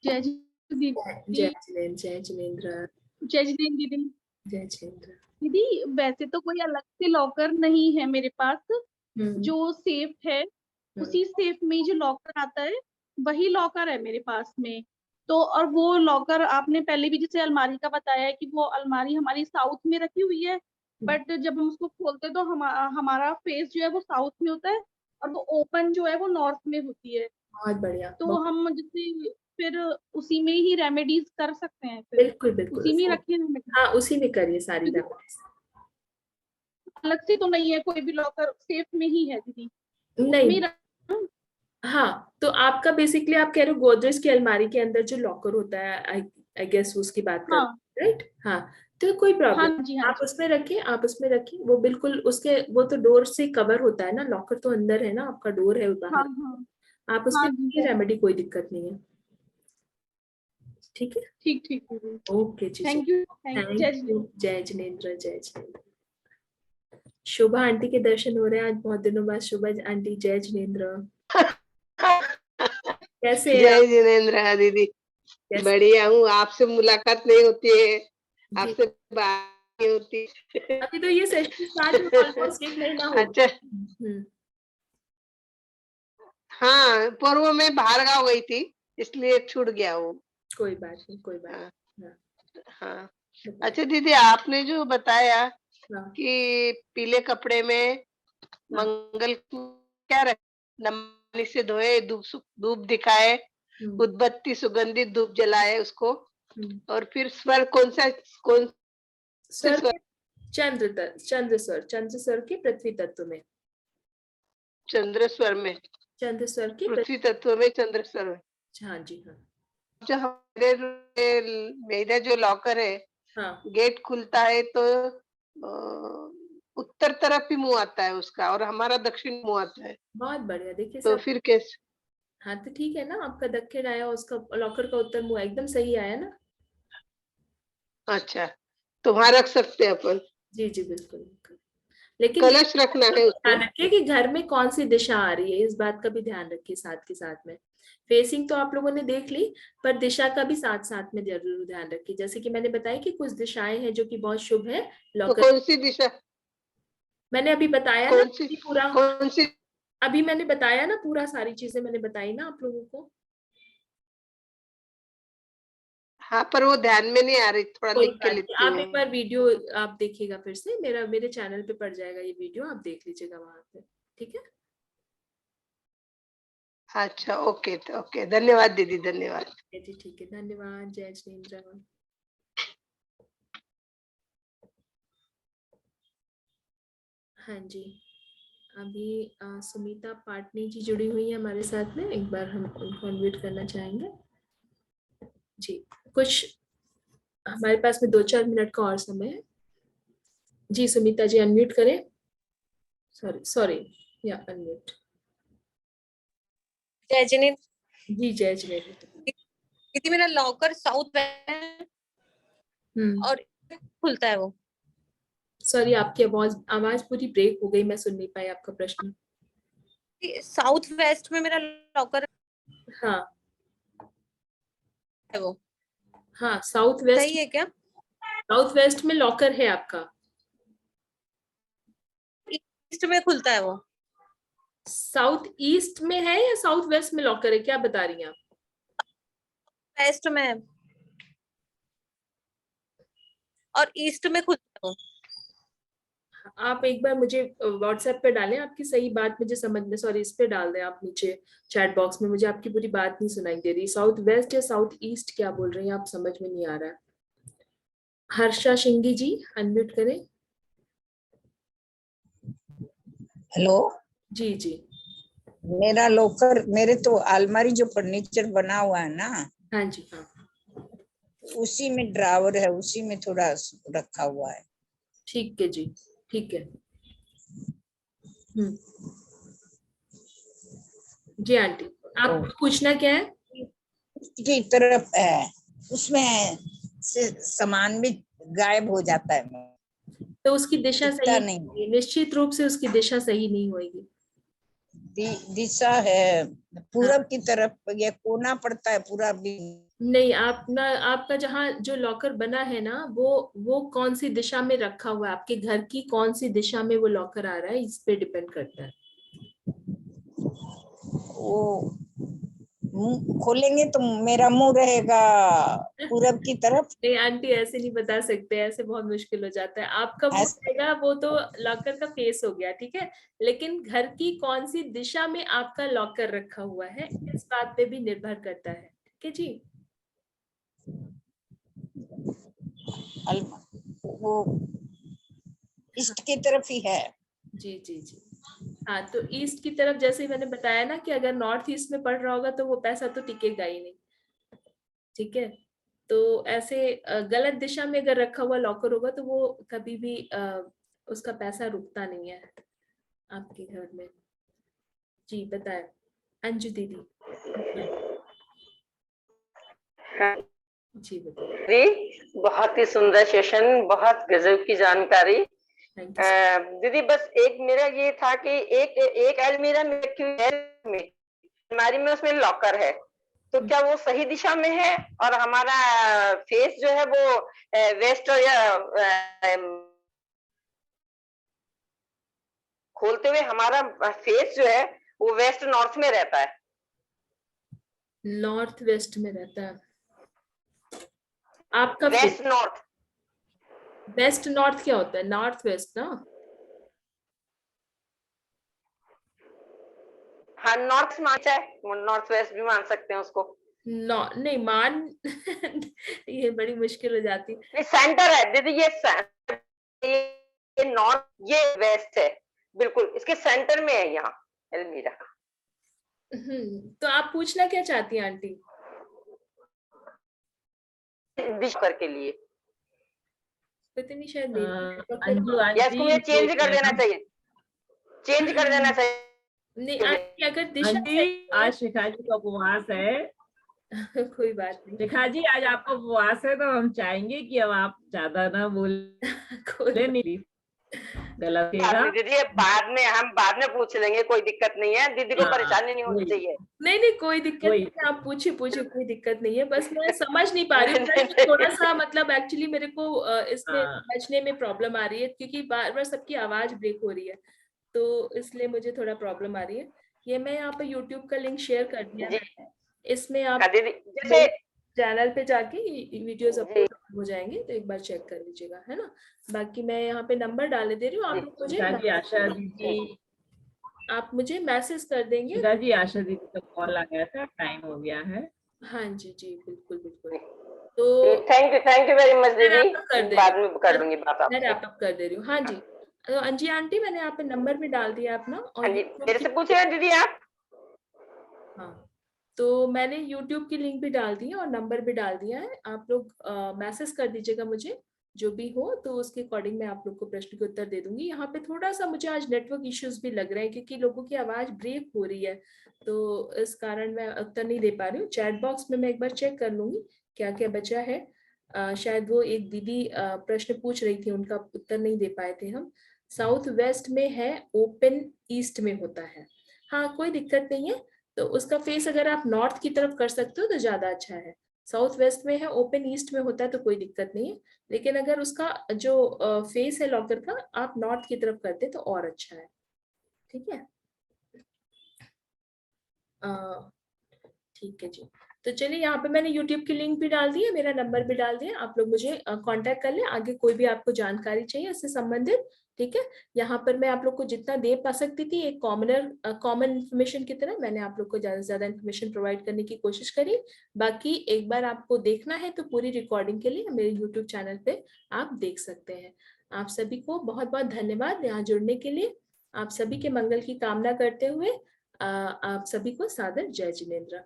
जय दीदी। जय जिनेन्द्र, जय जिनेन्द्र। जय जिनेन्द्र दीदी। जय जिनेन्द्र। दीदी वैसे तो कोई अलग से लॉकर नहीं है मेरे पास, जो सेफ है उसी सेफ में जो लॉकर आता है वही लॉकर है मेरे पास में। तो और वो लॉकर आपने पहले भी जैसे अलमारी का बताया है कि वो अलमारी हमारी साउथ में रखी हुई है, बट जब हम उसको खोलते हैं तो हमारा फेस जो है वो साउथ में होता है और वो ओपन जो है वो नॉर्थ में होती है। बहुत बढ़िया। तो हम जैसे फिर उसी में ही रेमेडीज कर सकते हैं, फिर बिल्कुल बिल्कुल, उसी में रखिए रेमेडीज। हाँ उसी में करिए सारी रेमेडीज। अलग से तो नहीं है, कोई भी लॉकर सेफ में ही है दीदी, नहीं, उसमें हाँ तो आपका बेसिकली आप कह रहे हो गोदरेज की अलमारी के अंदर जो लॉकर होता है, आई गेस उसकी बात कर, हाँ राइट। हाँ तो कोई हाँ प्रॉब्लम, जी हाँ आप जी। उसमें रखिए, आप उसमें रखिए। वो बिल्कुल उसके, वो तो डोर से कवर होता है ना, लॉकर तो अंदर है ना, आपका डोर है हाँ बाहर। हाँ आप उसमें हाँ जी रखिए रेमेडी, कोई दिक्कत नहीं है। ठीक है, ठीक ठीक दीदी। ओके जी जी। Thank you Jai thank Jinendra. You Jai Jinendra, जय जिनेन्द्र। शोभा आंटी के दर्शन हो रहे हैं आज बहुत दिनों बाद। शोभा आंटी जय जिनेन्द्र, कैसे हैं आप? जय जिनेन्द्र दीदी। कैसे? बढ़िया हूँ, आपसे मुलाकात नहीं होती है, जी, आपसे बात नहीं होती। अभी तो ये सेशन स्टार्ट हुआ ऑलमोस्ट 1 महीना हो अच्छा, गया। हाँ पूर्व में बाहर गाँव गई थी इसलिए छूट गया हूँ। कोई बात नहीं, कोई बात हाँ, नहीं। हाँ। बताइए। अच्छा दीदी, आपने जो बताया हाँ कि पीले कपड़े में हाँ मंगल क्या रख, नमनी से धोए, धूप दिखाए, उदबत्ती सुगंधित धूप जलाए उसको, और फिर स्वर कौन से स्वर स्वर? के चंद्र स्वर के पृथ्वी तत्व में, चंद्र स्वर में, चंद्र स्वर के पृथ्वी तत्व में, चंद्र स्वर में। हाँ जी हाँ। जो मेरा जो लॉकर है, हाँ गेट खुलता है तो उत्तर तरफ ही मुंह आता है उसका, और हमारा दक्षिण मुंह आता है, बहुत बढ़िया, देखिए तो सब। फिर कैसे? हाँ तो ठीक है ना, आपका दक्षिण आया, उसका लॉकर का उत्तर मुंह एकदम सही आया ना। अच्छा, तो वहां रख सकते हैं अपन। जी जी बिल्कुल बिल्कुल, लेकिन कलश रखना है ध्यान उसमें। रखिए कि घर में कौन सी दिशा आ रही है, इस बात का भी ध्यान रखिए साथ के साथ में। फेसिंग तो आप लोगों ने देख ली, पर दिशा का भी साथ साथ में जरूर ध्यान रखिए। जैसे कि मैंने बताया कि कुछ दिशाएं हैं जो कि बहुत शुभ है तो लॉकर। कौन सी दिशा, मैंने अभी बताया ना कौन सी, पूरा, कौन सी? अभी मैंने बताया ना पूरा, सारी चीजें मैंने बताई ना आप लोगों को। हाँ पर वो ध्यान में नहीं आ रही, थोड़ा कोई लिख के बात नहीं, लिखती आप एक हूँ। बार वीडियो आप देखिएगा फिर से, मेरे चैनल पे पड़ जाएगा ये वीडियो, आप देख लीजिएगा वहां पे। ठीक है, अच्छा ओके, ओके, धन्यवाद दीदी, धन्यवाद। जी ठीक है, धन्यवाद। जय जिनेन्द्र। हाँ जी, अभी सुमिता पाटनी जी जुड़ी हुई है हमारे साथ में, एक बार हम उनको अनम्यूट करना चाहेंगे जी। कुछ हमारे पास में 2-4 मिनट का और समय है जी। सुमिता जी अनम्यूट करें। सॉरी या अनम्यूट। जय जिनेंद्र जी जय जिनेंद्र। दीदी, मेरा लॉकर साउथ वेस्ट और खुलता है वो। सॉरी आपकी आवाज पूरी ब्रेक हो गई, मैं सुन नहीं पाई आपका प्रश्न। साउथ वेस्ट में मेरा लॉकर हाँ है वो। हाँ साउथ वेस्ट सही है क्या? साउथ वेस्ट में लॉकर है आपका? ईस्ट में खुलता है वो। साउथ ईस्ट में है या साउथ वेस्ट में लॉकर है, क्या बता रही हैं आप? वेस्ट में है और ईस्ट में खुलता है वो। आप एक बार मुझे व्हाट्सएप पे डालें, आपकी सही बात मुझे समझ में, सॉरी इस पे डाल दें आप नीचे चैट बॉक्स में, मुझे आपकी पूरी बात नहीं सुनाई दे रही। साउथ वेस्ट या साउथ ईस्ट क्या बोल रही हैं आप, समझ में नहीं आ रहा है। हर्षा शिंगी जी अनम्यूट करें। हेलो जी जी। मेरा लॉकर, मेरे तो अलमारी जो फर्नीचर बना हुआ है ना, हाँ जी हाँ, उसी में ड्रावर है, उसी में थोड़ा रखा हुआ है। ठीक है जी, ठीक है। जी आंटी, आपको पूछना क्या है? की तरफ है, उसमें से सामान भी गायब हो जाता है, तो उसकी दिशा सही नहीं होगी, निश्चित रूप से उसकी दिशा सही नहीं होगी। दिशा है पूरब की तरफ, ये कोना पड़ता है पूरा भी नहीं, आपका जहाँ जो लॉकर बना है ना, वो कौन सी दिशा में रखा हुआ है, आपके घर की कौन सी दिशा में वो लॉकर आ रहा है, इस पे डिपेंड करता है। वो मुंह खोलेंगे तो मेरा मुंह रहेगा पूरब की तरफ। नहीं आंटी ऐसे नहीं बता सकते, ऐसे बहुत मुश्किल हो जाता है। आपका वो रहेगा, वो तो लॉकर का फेस हो गया, ठीक है, लेकिन घर की कौन सी दिशा में आपका लॉकर रखा हुआ है, इस बात पे भी निर्भर करता है, ठीक है जी। वो ईस्ट की तरफ ही है। जी जी जी हाँ, तो ईस्ट की तरफ जैसे ही मैंने बताया ना कि अगर नॉर्थ ईस्ट में पड़ रहा होगा तो वो पैसा तो टिकेगा ही नहीं, ठीक है। तो ऐसे गलत दिशा में अगर रखा हुआ लॉकर होगा तो वो कभी भी उसका पैसा रुकता नहीं है आपके घर में। जी बताए अंजू दीदी। जी बताइए। बहुत ही सुंदर सेशन, बहुत गजब की जानकारी। दीदी बस एक मेरा ये था कि एक अलमीरा में रखी हुई है, अलमारी में उसमें लॉकर है, तो क्या वो सही दिशा में है? और हमारा फेस जो है वो वेस्ट या खोलते हुए हमारा फेस जो है वो वेस्ट नॉर्थ में रहता है। नॉर्थ वेस्ट में रहता है आपका वेस्ट नॉर्थ। वेस्ट नॉर्थ क्या होता है? नॉर्थ वेस्ट ना? हाँ नॉर्थ मानता है, नॉर्थ वेस्ट भी मान सकते हैं उसको। नहीं मान ये बड़ी मुश्किल हो जाती है। सेंटर है दीदी, ये नॉर्थ, ये वेस्ट है, बिल्कुल इसके सेंटर में है यहाँ अलमीरा। तो आप पूछना क्या चाहती हैं आंटी? दिशा के लिए पता नहीं, शायद इसको मुझे चेंज कर देना चाहिए, चेंज कर देना चाहिए। नहीं आंटी, अगर दिशा आज शिखा जी का उपवास है कोई बात नहीं शिखा जी, आज आपका उपवास है तो हम चाहेंगे कि अब आप ज्यादा ना बोले, नहीं गलत दीदी हम बाद में पूछ लेंगे, कोई दिक्कत नहीं है, दीदी को परेशानी नहीं होनी चाहिए। नहीं कोई दिक्कत नहीं है, आप पूछिए कोई दिक्कत नहीं है, बस मैं समझ नहीं पा रही हूँ थोड़ा सा, मतलब एक्चुअली मेरे को इसमें समझने में प्रॉब्लम आ रही है क्योंकि बार बार सबकी आवाज ब्रेक हो रही है, तो इसलिए मुझे थोड़ा प्रॉब्लम आ रही है। ये मैं यहाँ पे यूट्यूब का लिंक शेयर कर दिया है, इसमें आप जैसे चैनल पे जाके वीडियोस अपलोड हो जाएंगे, तो एक बार चेक कर लीजिएगा, है ना। बाकी मैं यहाँ पे नंबर डाल दे रही हूँ, आप मुझे आशा दीदी, आप मुझे मैसेज कर देंगे। जी आशा दीदी का कॉल आ गया था, टाइम हो गया है। हाँ जी जी बिल्कुल बिल्कुल। तो थैंक यू वेरी मच दीदी, बाद में कर दूंगी बात आपसे। मैं रैप अप कर दे रही हूँ। हाँ जी तो अंजी आंटी मैंने यहाँ पे नंबर भी डाल दिया अपना, और मेरे से पूछे दीदी आप। हाँ, तो मैंने YouTube की लिंक भी डाल दी है और नंबर भी डाल दिया है। आप लोग मैसेज कर दीजिएगा मुझे, जो भी हो, तो उसके अकॉर्डिंग मैं आप लोग को प्रश्न के उत्तर दे दूंगी। यहाँ पे थोड़ा सा मुझे आज नेटवर्क इश्यूज भी लग रहे हैं, क्योंकि लोगों की आवाज ब्रेक हो रही है, तो इस कारण मैं उत्तर नहीं दे पा रही हूँ। चैट बॉक्स में मैं एक बार चेक कर लूंगी क्या क्या बचा है। शायद वो एक दीदी प्रश्न पूछ रही थी, उनका उत्तर नहीं दे पाए थे हम। साउथ वेस्ट में है, ओपन ईस्ट में होता है। हाँ, कोई दिक्कत नहीं है। तो उसका फेस अगर आप नॉर्थ की तरफ कर सकते हो तो ज्यादा अच्छा है। साउथ वेस्ट में है, ओपन ईस्ट में होता है तो कोई दिक्कत नहीं है। लेकिन अगर उसका जो फेस है लॉकर का, आप नॉर्थ की तरफ करते तो और अच्छा है। ठीक है, ठीक है जी। तो चलिए, यहाँ पे मैंने YouTube की लिंक भी डाल दी है, मेरा नंबर भी डाल दिया, आप लोग मुझे कांटेक्ट कर लें आगे कोई भी आपको जानकारी चाहिए इससे संबंधित। ठीक है, यहाँ पर मैं आप लोग को जितना दे पा सकती थी एक कॉमन इन्फॉर्मेशन की तरह मैंने आप लोग को ज्यादा से ज्यादा इन्फॉर्मेशन प्रोवाइड करने की कोशिश करी। बाकी एक बार आपको देखना है तो पूरी रिकॉर्डिंग के लिए मेरे यूट्यूब चैनल पे आप देख सकते हैं। आप सभी को बहुत बहुत धन्यवाद यहाँ जुड़ने के लिए। आप सभी के मंगल की कामना करते हुए आप सभी को सादर जय जिनेंद्र।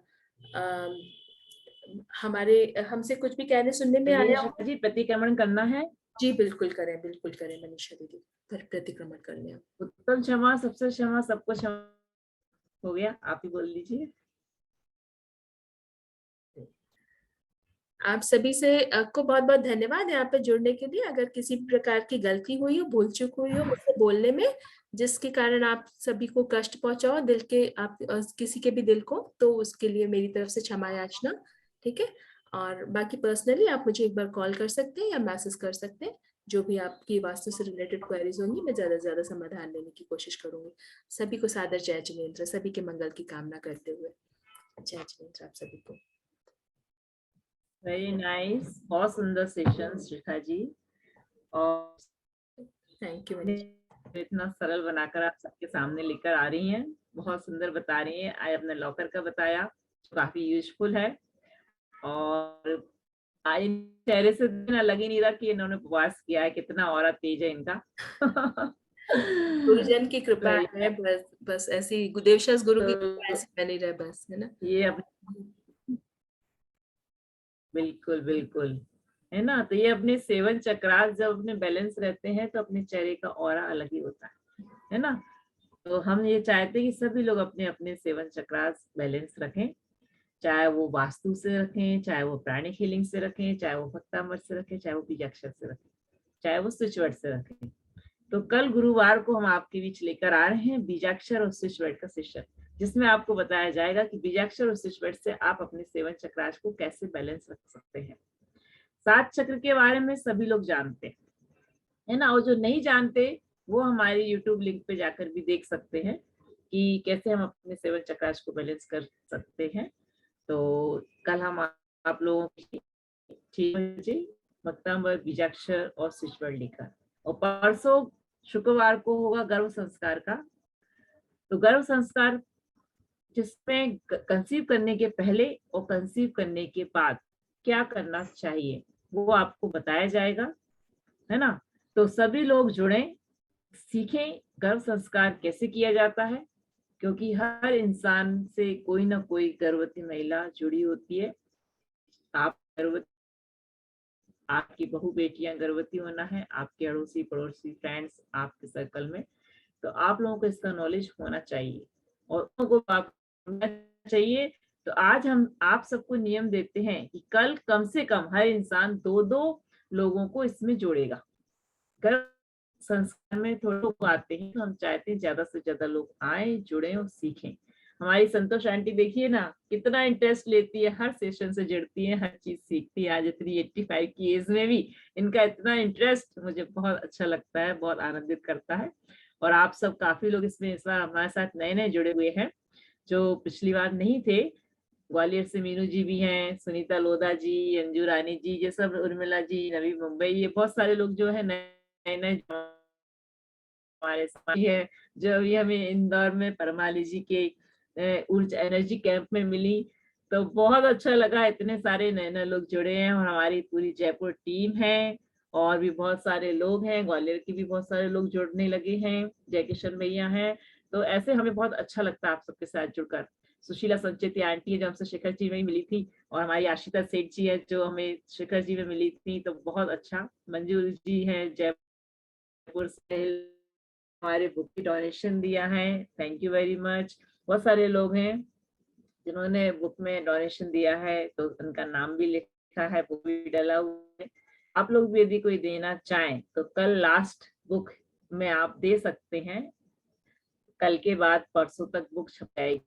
हमसे कुछ भी कहने सुनने में आया जी, प्रतिक्रमण करना है। जी बिल्कुल करें मनीषा दीदी, प्रतिक्रमण कर लें। उत्तम क्षमा, सबसे क्षमा, सबको क्षमा। हो गया, आप ही बोल दीजिए। आप सभी से को बहुत बहुत धन्यवाद यहाँ पे जुड़ने के लिए। अगर किसी प्रकार की गलती हुई हो, भूल चूक हुई हो मुझसे बोलने में, जिसके कारण आप सभी को कष्ट पहुंचा हो दिल के, आप किसी के भी दिल को, तो उसके लिए मेरी तरफ से क्षमा याचना। ठीक है, और बाकी पर्सनली आप मुझे एक बार कॉल कर सकते हैं या मैसेज कर सकते हैं। जो भी आपकी वास्तु से रिलेटेड क्वेरीज होंगी मैं ज्यादा से ज्यादा समाधान लेने की कोशिश करूंगी। सभी को सादर जय जिनेंद्र, सभी के मंगल की कामना करते हुए जय जिनेंद्र आप सभी को। वेरी नाइस, बहुत सुंदर सेशन शिखा जी, और थैंक यू। इतना सरल बनाकर आप सबके सामने लेकर आ रही हैं, बहुत सुंदर बता रही हैं। आज अपने लॉकर का बताया, काफी यूजफुल है, और आज चेहरे से ना लग ही नहीं रहा कि इन्होंने उपवास किया है, कितना और तेज है इनका। गुरुजन की कृपा है, बस ऐसी देवशास गुरु की कृपा ऐसी बनी रहे बस, है ना। ये बिल्कुल बिल्कुल, है ना। तो ये अपने 7 चक्रास जब अपने बैलेंस रहते हैं तो अपने चेहरे का ऑरा अलग ही होता है ना। तो हम ये चाहते हैं कि सभी लोग अपने अपने 7 चक्रास बैलेंस रखें, चाहे वो वास्तु से रखें, चाहे वो प्राणिक हीलिंग से रखें, चाहे वो भक्तामृत से रखें, चाहे वो बीजाक्षर से रखें, चाहे वो स्विच वर्ड से रखें। तो कल गुरुवार को हम आपके बीच लेकर आ रहे हैं बीजाक्षर और स्विच वर्ड का सेशन, जिसमें आपको बताया जाएगा कि बीजाक्षर और स्विच वर्ड से आप अपने 7 चक्रास को कैसे बैलेंस रख सकते हैं। 7 चक्र के बारे में सभी लोग जानते हैं, है ना, और जो नहीं जानते वो हमारे YouTube लिंक पे जाकर भी देख सकते हैं कि कैसे हम अपने 7 चक्रास को बैलेंस कर सकते हैं। तो कल हम आप लोगों की 6 बजे भक्तामृत, बीजाक्षर और स्विच वर्ड लेकर, और परसों शुक्रवार को होगा गर्भ संस्कार का। तो गर्भ संस्कार जिसमें कंसीव करने के पहले और कंसीव करने के बाद क्या करना चाहिए वो आपको बताया जाएगा, है ना। तो सभी लोग जुड़ें, सीखें गर्भ संस्कार कैसे किया जाता है, क्योंकि हर इंसान से कोई ना कोई गर्भवती महिला जुड़ी होती है। आप गर्भवती, आपकी बहू बेटियां गर्भवती होना है, आपके अड़ोसी पड़ोसी फ्रेंड्स आपके सर्कल में, तो आप लोगों को इसका नॉलेज होना चाहिए और उनको आप चाहिए। तो आज हम आप सबको नियम देते हैं कि कल कम से कम हर इंसान 2-2 लोगों को इसमें जोड़ेगा। गर्भ संस्कार में थोड़े लोग आते हैं, तो हम चाहते हैं ज्यादा से ज्यादा लोग आए, जुड़े और सीखें। हमारी संतोष आंटी देखिए ना कितना इंटरेस्ट लेती है, हर सेशन से जुड़ती है, हर चीज सीखती है। आज इतनी 85 की एज में भी इनका इतना इंटरेस्ट मुझे बहुत अच्छा लगता है, बहुत आनंदित करता है। और आप सब काफी लोग इसमें इस बार हमारे साथ नए नए जुड़े हुए हैं जो पिछली बार नहीं थे। ग्वालियर से मीनू जी भी हैं, सुनीता लोधा जी, अंजू रानी जी, ये सब, उर्मिला जी नवी मुंबई, ये बहुत सारे लोग जो है नए नए हमारे साथ है। जो अभी हमें इंदौर में परमाली जी के ऊर्जा एनर्जी कैंप में मिली, तो बहुत अच्छा लगा, इतने सारे नए नए लोग जुड़े हैं। और हमारी पूरी जयपुर टीम है और भी बहुत सारे लोग हैं, ग्वालियर के भी बहुत सारे लोग जुड़ने लगे हैं, जयकिशन भैया हैं। तो ऐसे हमें बहुत अच्छा लगता है आप सबके साथ जुड़कर। सुशीला संचेती आंटी है जो हमसे शिखर जी में ही मिली थी, और हमारी आशिता सेठ जी है जो हमें शिखर जी में मिली थी, तो बहुत अच्छा। मंजू जी हैं जयपुर से, हमारे बुक की डोनेशन दिया है, थैंक यू वेरी मच। बहुत सारे लोग हैं जिन्होंने बुक में डोनेशन दिया है, तो उनका नाम भी लिखा है, बुक भी डाला हुआ है। आप लोग भी यदि कोई देना चाहें तो कल लास्ट बुक में आप दे सकते हैं, कल के बाद परसों तक बुक छप जाएगी।